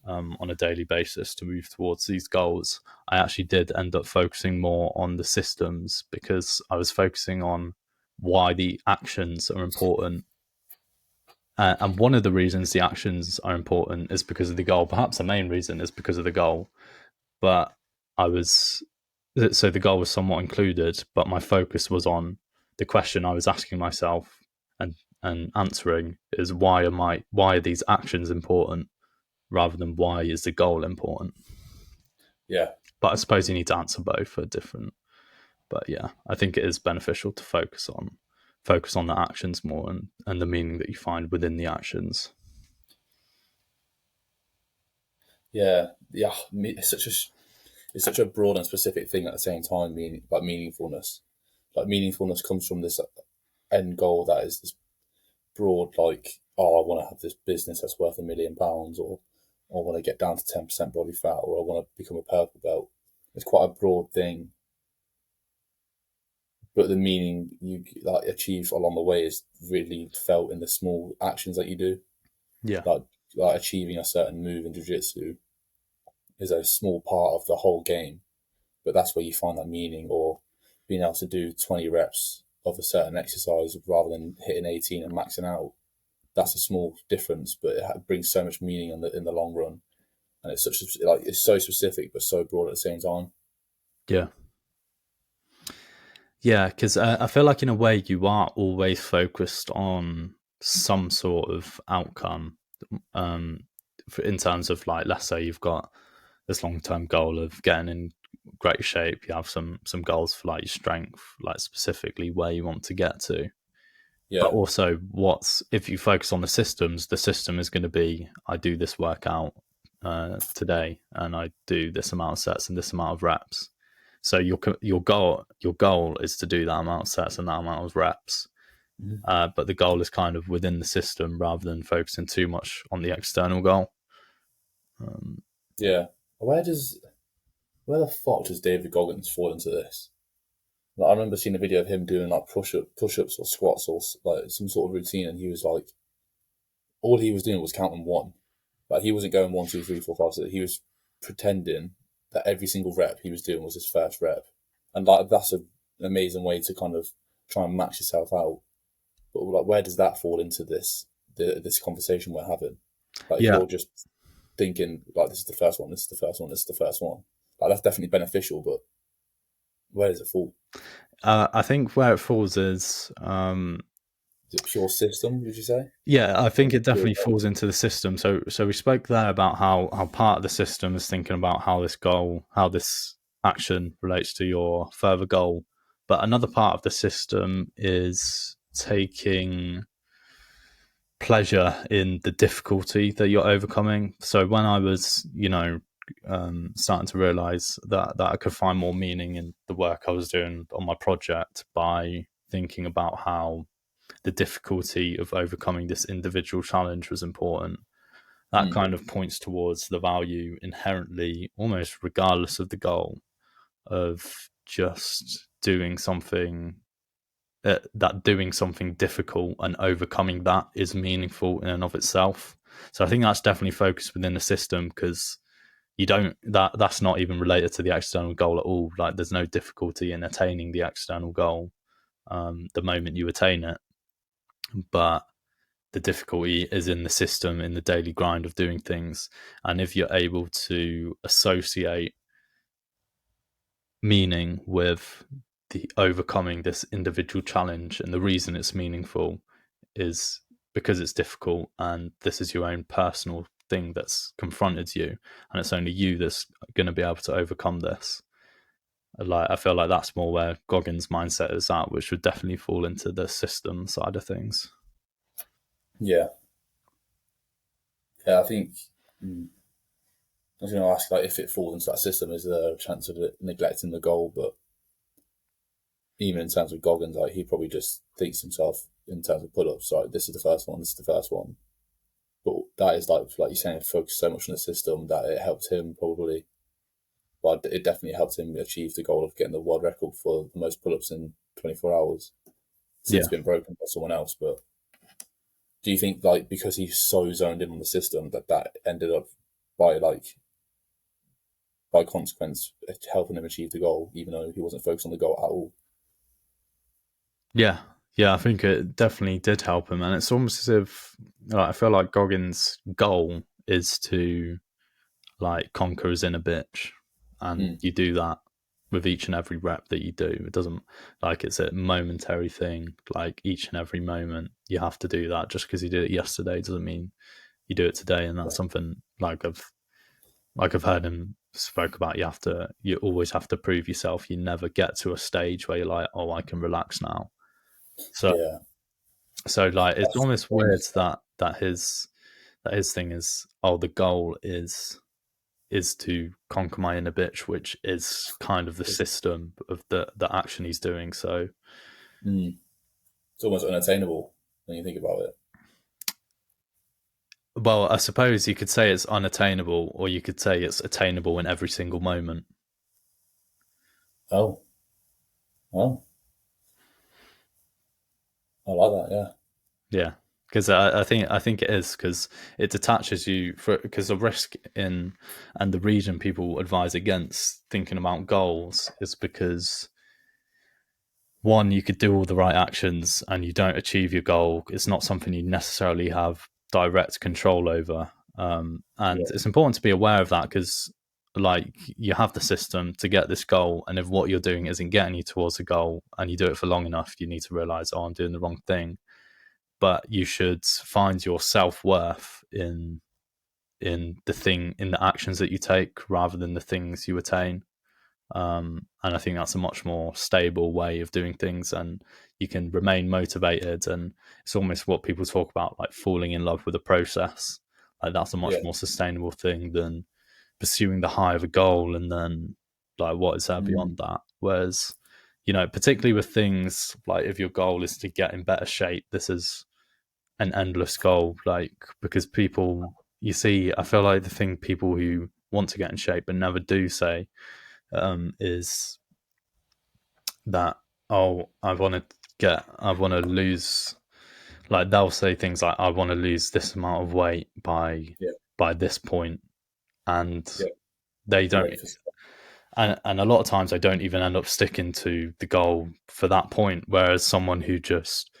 on a daily basis to move towards these goals, I actually did end up focusing more on the systems because I was focusing on why the actions are important. And one of the reasons the actions are important is because of the goal. Perhaps the main reason is because of the goal. But I was so the goal was somewhat included, but my focus was on the question I was asking myself and answering is why are these actions important rather than why is the goal important. Yeah. But I suppose you need to answer both for different. But yeah, I think it is beneficial to focus on the actions more and the meaning that you find within the actions. Yeah. Yeah. It's such a broad and specific thing at the same time. Meaning, like meaningfulness, comes from this end goal that is this broad, like, oh, I want to have this business that's worth £1 million, or I want to get down to 10% body fat, or I want to become a purple belt. It's quite a broad thing, but the meaning you like achieve along the way is really felt in the small actions that you do. Yeah, Like like achieving a certain move in jiu-jitsu is a small part of the whole game, but that's where you find that meaning. Or being able to do 20 reps of a certain exercise rather than hitting 18 and maxing out. That's a small difference, but it brings so much meaning in the long run. And it's so specific but so broad at the same time. yeah, yeah. Because I feel like in a way you are always focused on some sort of outcome. Um, in terms of like, let's say you've got this long term goal of getting in great shape. You have some goals for like your strength, like specifically where you want to get to. But Yeah. also, what's if you focus on the system is going to be I do this workout today, and I do this amount of sets and this amount of reps. So your goal is to do that amount of sets and that amount of reps. Mhm. But the goal is kind of within the system rather than focusing too much on the external goal. Um, Yeah. Where does where the fuck does David Goggins fall into this? Like, I remember seeing a video of him doing like push ups or squats or like some sort of routine, and he was like, all he was doing was counting one. Like he wasn't going 1, 2, 3, 4, 5, 6. He was pretending that every single rep he was doing was his first rep, and like that's an amazing way to kind of try and max yourself out. But like, where does that fall into this conversation we're having? Like, if Yeah, you're just thinking like this is the first one, this is the first one, this is the first one, like that's definitely beneficial. But where does it fall? I think where it falls is, Is it pure system? Would you say? yeah, I Or think is it it pure definitely goal? falls into the system. So we spoke there about how part of the system is thinking about how this goal, how this action relates to your further goal, but another part of the system is taking pleasure in the difficulty that you're overcoming. So when I was, starting to realize that I could find more meaning in the work I was doing on my project by thinking about how the difficulty of overcoming this individual challenge was important. That Mm, kind of points towards the value inherently, almost regardless of the goal, of just doing something, that doing something difficult and overcoming that is meaningful in and of itself. So I think that's definitely focused within the system, because you don't that's not even related to the external goal at all. Like there's no difficulty in attaining the external goal, the moment you attain it, but the difficulty is in the system, in the daily grind of doing things. And if you're able to associate meaning with the overcoming this individual challenge, and the reason it's meaningful is because it's difficult and this is your own personal thing that's confronted you, and it's only you that's going to be able to overcome this. Like I feel like that's more where Goggins' mindset is at, which would definitely fall into the system side of things. yeah, yeah. I think mm, I was going to ask like if it falls into that system, is there a chance of it neglecting the goal? But even in terms of Goggins, like he probably just thinks himself in terms of pull-ups. Like this is the first one, this is the first one. But that is like you're saying, focus so much on the system that it helped him probably. But it definitely helped him achieve the goal of getting the world record for the most pull-ups in 24 hours. Since Yeah. been broken by someone else. But do you think like because he's so zoned in on the system that ended up by like by consequence helping him achieve the goal, even though he wasn't focused on the goal at all? Yeah, yeah, I think it definitely did help him, and it's almost as if, like, I feel like Goggins' goal is to like conquer his inner bitch, and Mm, you do that with each and every rep that you do. It doesn't, like, it's a momentary thing. Like each and every moment, you have to do that. Just because you did it yesterday doesn't mean you do it today, and that's something like I've heard him spoke about. You always have to prove yourself. You never get to a stage where you're like, oh, I can relax now. So yeah, like it's that's almost weird famous. that his thing is, oh, the goal is to conquer my inner bitch, which is kind of the system of the action he's doing. So Mm, it's almost unattainable when you think about it. well, I suppose you could say it's unattainable, or you could say it's attainable in every single moment. Oh, oh, I like that. Yeah, Yeah, because I think it is, because it detaches you, for because the risk in and the reason people advise against thinking about goals is because, one, you could do all the right actions and you don't achieve your goal. It's not something you necessarily have direct control over. And yeah, it's important to be aware of that, because, like, you have the system to get this goal. And if what you're doing isn't getting you towards the goal and you do it for long enough, you need to realize, oh, I'm doing the wrong thing. But you should find your self worth in the actions that you take rather than the things you attain. And I think that's a much more stable way of doing things, and you can remain motivated. And it's almost what people talk about, like falling in love with the process. Like that's a much yeah. more sustainable thing than pursuing the high of a goal and then, like, what is there Mm, beyond that. Whereas, particularly with things like, if your goal is to get in better shape, this is an endless goal. Like, because people, you see, I feel like the thing people who want to get in shape but never do say, is that oh, I want to lose, like they'll say things like, I want to lose this amount of weight Yeah, by this point, and yeah. they You're don't, waiting for and a lot of times they don't even end up sticking to the goal for that point. Whereas someone who just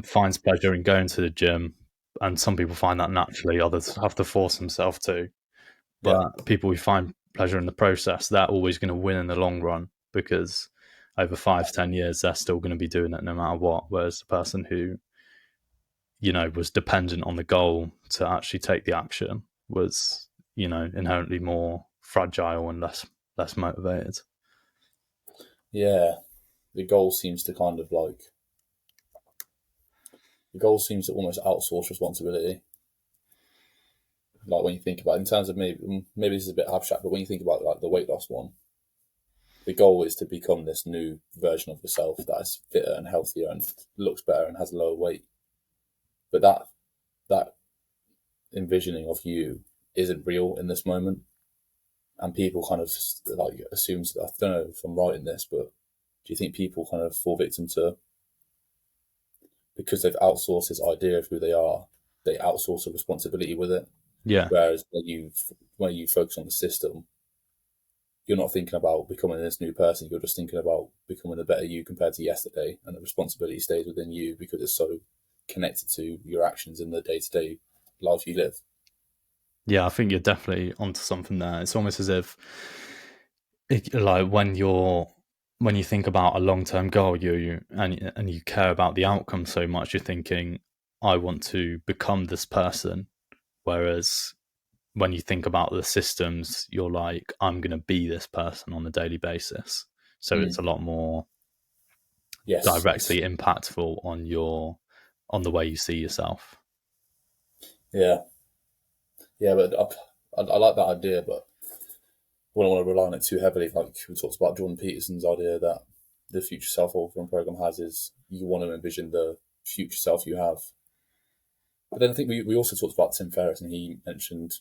finds pleasure in going to the gym, and some people find that naturally, others have to force themselves to. yeah, But people who find pleasure in the process, they're always going to win in the long run because over 5, 10 years, they're still going to be doing it no matter what. Whereas the person who, was dependent on the goal to actually take the action was, inherently more fragile and less motivated. yeah. The goal seems to kind of like the goal seems to almost outsource responsibility. Like when you think about it, in terms of maybe this is a bit abstract, but when you think about like the weight loss one, the goal is to become this new version of yourself that is fitter and healthier and looks better and has lower weight. But that envisioning of you isn't real in this moment, and people kind of like assumes. I don't know if I'm right in this, but do you think people kind of fall victim to, because they've outsourced this idea of who they are, they outsource the responsibility with it? Yeah. Whereas when you focus on the system, you're not thinking about becoming this new person. You're just thinking about becoming a better you compared to yesterday, and the responsibility stays within you because it's so connected to your actions in the day to day life you live. Yeah, I think you're definitely onto something there. It's almost as if, like when you think about a long term goal, and you care about the outcome so much, you're thinking, I want to become this person. Whereas when you think about the systems, you're like, I'm going to be this person on a daily basis. So it's Mm. a lot more Yes, directly impactful on the way you see yourself. yeah, yeah, but I like that idea, but I wouldn't want to rely on it too heavily. Like we talked about Jordan Peterson's idea that the future self-authoring program has is you want to envision the future self you have. But then I think we also talked about Tim Ferriss, and he mentioned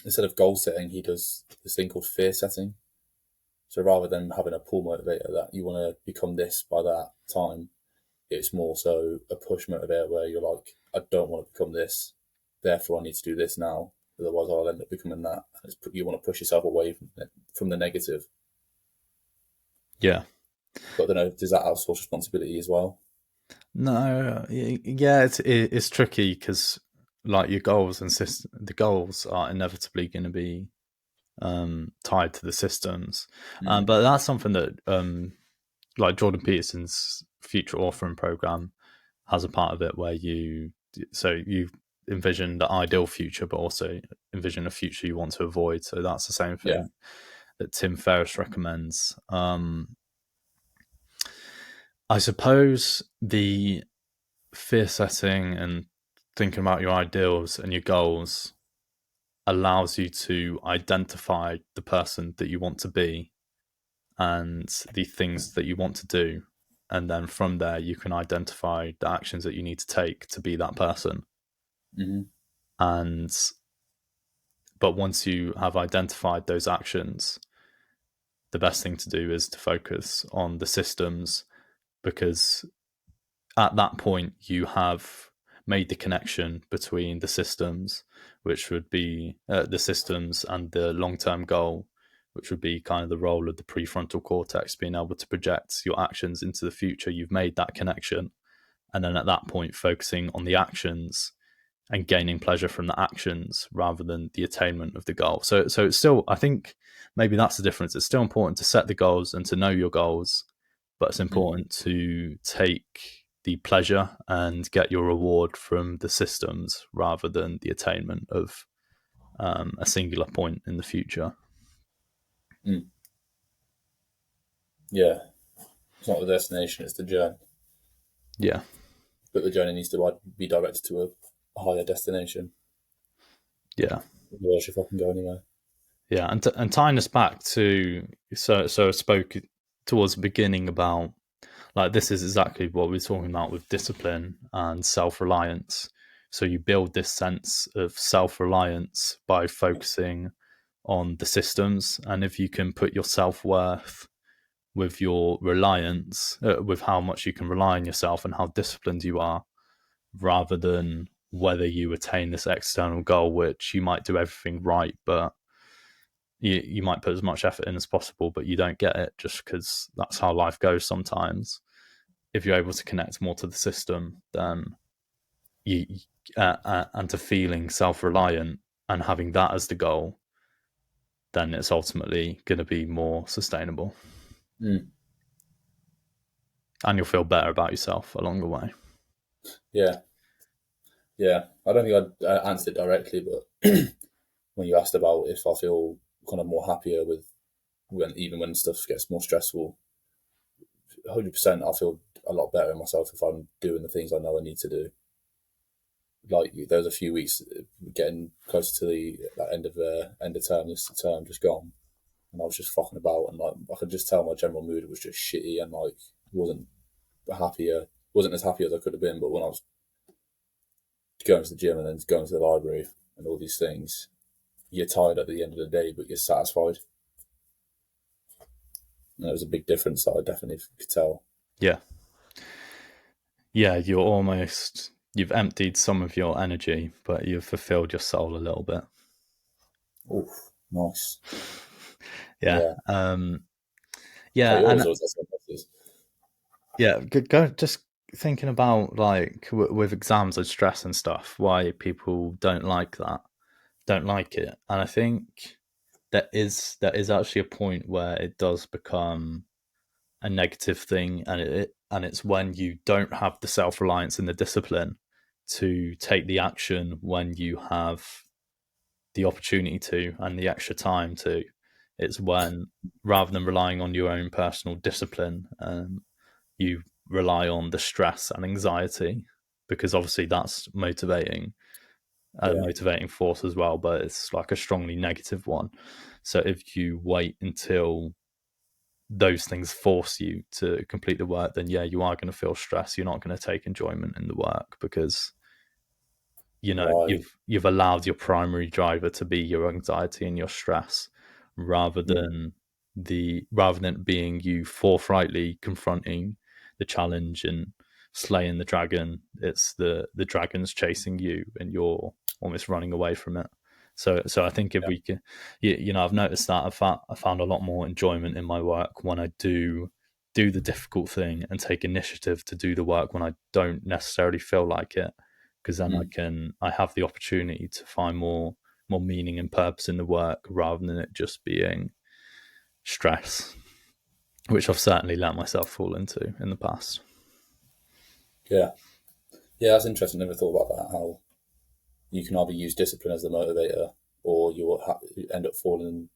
instead of goal setting, he does this thing called fear setting. So rather than having a pull motivator that you want to become this by that time, it's more so a push motivator where you're like, I don't want to become this, therefore I need to do this now. Otherwise, I'll end up becoming that. You want to push yourself away from the negative. Yeah. But I don't know, does that outsource responsibility as well? No, yeah, it's tricky because like your goals the goals are inevitably going to be tied to the systems, Mm. but that's something that like Jordan Peterson's future authoring program has a part of it where you envision the ideal future, but also envision a future you want to avoid. So that's the same Yeah. thing that Tim Ferriss recommends. I suppose the fear setting and thinking about your ideals and your goals allows you to identify the person that you want to be and the things that you want to do. And then from there, you can identify the actions that you need to take to be that person. Hmm. And, but once you have identified those actions, the best thing to do is to focus on the systems because at that point you have made the connection between the systems, which would be the systems and the long-term goal, which would be kind of the role of the prefrontal cortex, being able to project your actions into the future. You've made that connection, and then at that point focusing on the actions and gaining pleasure from the actions rather than the attainment of the goal. So it's still, I think maybe that's the difference. It's still important to set the goals and to know your goals, but it's Mm. important to take the pleasure and get your reward from the systems rather than the attainment of a singular point in the future. Mm. Yeah. It's not the destination, it's the journey. Yeah, But the journey needs to be directed to a higher destination. yeah, Otherwise, you're fucking go anywhere. yeah. And tying us back to so I spoke towards the beginning about like this is exactly what we're talking about with discipline and self-reliance. So you build this sense of self-reliance by focusing on the systems, and if you can put your self-worth with your reliance, with how much you can rely on yourself and how disciplined you are, rather than whether you attain this external goal, which you might do everything right, but you might put as much effort in as possible, but you don't get it just because that's how life goes sometimes. If you're able to connect more to the system, then you and to feeling self-reliant and having that as the goal, then it's ultimately going to be more sustainable, Mm. and you'll feel better about yourself along the way. Yeah, yeah. I don't think I answered it directly, but when you asked about if I feel kind of more happier with even when stuff gets more stressful, 100%, I feel a lot better in myself if I'm doing the things I know I need to do. Like there was a few weeks getting closer to the end of term, this term just gone, and I was just fucking about, and like I could just tell my general mood was just shitty, and like wasn't happier, wasn't as happy as I could have been. But when I was going to the gym and then going to the library and all these things, you're tired at the end of the day, but you're satisfied. And it was a big difference that I definitely could tell. Yeah. Yeah, you've emptied some of your energy, but you've fulfilled your soul a little bit. Oh, nice. Yeah. Yeah. How Yeah, yours and was that's yeah, go just thinking about like with exams and stress and stuff, why people don't like it. And I think there is actually a point where it does become a negative thing, and it's when you don't have the self-reliance and the discipline to take the action when you have the opportunity to and the extra time to. It's when, rather than relying on your own personal discipline, you rely on the stress and anxiety, because obviously that's a Yeah. motivating force as well, but it's like a strongly negative one. So if you wait until those things force you to complete the work, then yeah, you are going to feel stress. You're not going to take enjoyment in the work because Right. you've allowed your primary driver to be your anxiety and your stress, rather Mm. than rather than being you forthrightly confronting the challenge and slaying the dragon. It's the dragon's chasing you and you're almost running away from it. So I think if Yeah. we can, I've noticed that I found a lot more enjoyment in my work when I do the difficult thing and take initiative to do the work when I don't necessarily feel like it, because then Mm. I have the opportunity to find more meaning and purpose in the work, rather than it just being stress, which I've certainly let myself fall into in the past. Yeah. Yeah, that's interesting. Never thought about that. How you can either use discipline as the motivator, or you end up falling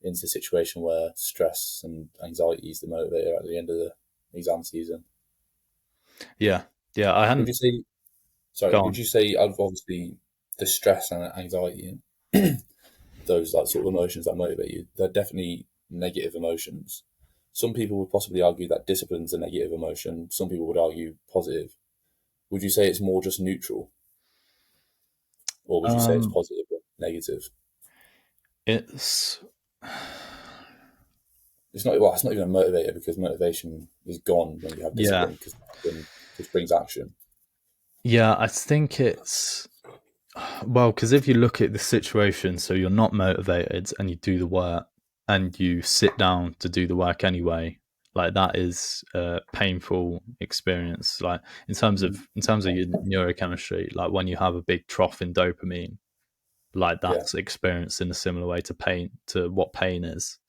into a situation where stress and anxiety is the motivator at the end of the exam season. Yeah, yeah, I Would hadn't you say? Sorry, would gone. you say obviously the stress and anxiety and those like sort of emotions that motivate you, they're definitely negative emotions. Some people would possibly argue that discipline's a negative emotion. Some people would argue positive. Would you say it's more just neutral, or would you say it's Um, positive or negative? it's It's not. Well, it's not even a motivator because motivation is gone when you have yeah, discipline because discipline just brings action. yeah. I think it's well, because if you look at the situation, so you're not motivated and you do the work and you sit down to do the work anyway, like that is a painful experience. Like Mm. in terms of your neurochemistry, like when you have a big trough in dopamine, like Yeah, that's experienced in a similar way to pain, to what pain is.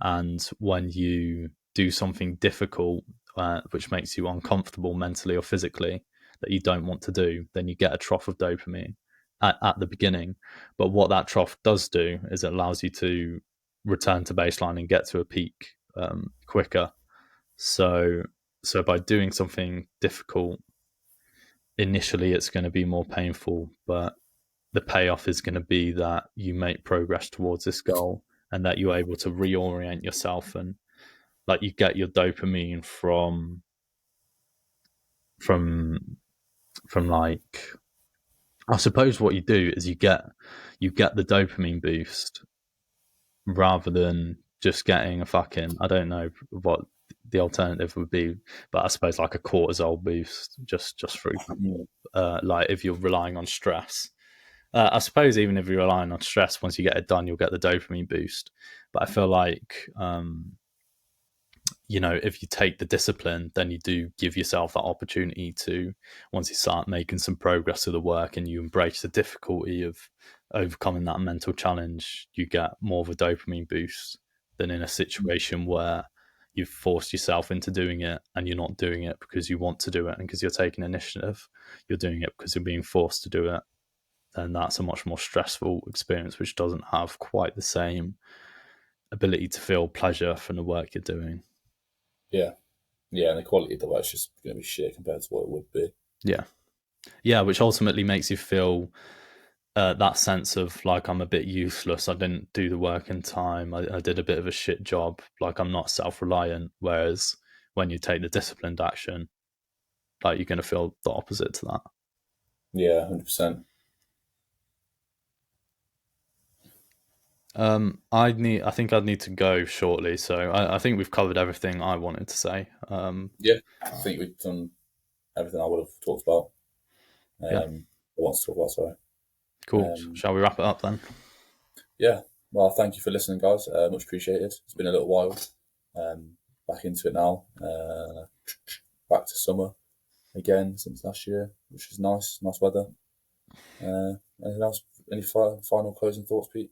And when you do something difficult, which makes you uncomfortable mentally or physically, that you don't want to do, then you get a trough of dopamine at the beginning. But what that trough does do is it allows you to return to baseline and get to a peak quicker. So so by doing something difficult initially, it's going to be more painful, but the payoff is going to be that you make progress towards this goal, and that you're able to reorient yourself, and like you get your dopamine from from like, I suppose what you do is you get the dopamine boost rather than just getting a fucking, I don't know what the alternative would be, but I suppose like a cortisol boost, just for example, like if you're relying on stress. I suppose even if you're relying on stress, once you get it done, you'll get the dopamine boost. But I feel like if you take the discipline, then you do give yourself that opportunity to, once you start making some progress to the work and you embrace the difficulty of overcoming that mental challenge, you get more of a dopamine boost than in a situation where you've forced yourself into doing it and you're not doing it because you want to do it and because you're taking initiative. You're doing it because you're being forced to do it. Then that's a much more stressful experience, which doesn't have quite the same ability to feel pleasure from the work you're doing. Yeah, yeah, and the quality of the work's just going to be shit compared to what it would be. Yeah. Yeah, which ultimately makes you feel that sense of like I'm a bit useless. I didn't do the work in time. I did a bit of a shit job. Like I'm not self-reliant. Whereas when you take the disciplined action, like you're going to feel the opposite to that. Yeah, 100%. I think I'd need to go shortly. So I think we've covered everything I wanted to say. Yeah, I think we've done everything I would have talked about. Yeah, I want to talk about, sorry. cool. Um, Shall we wrap it up then? yeah, well, thank you for listening, guys. Much appreciated. It's been a little while. Um, back into it now. Back to summer again since last year, which is nice. Nice weather. Anything else? Any final closing thoughts, Pete?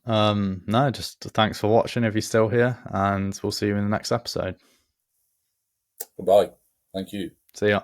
No, just thanks for watching if you're still here, and we'll see you in the next episode. Goodbye. Thank you. See ya.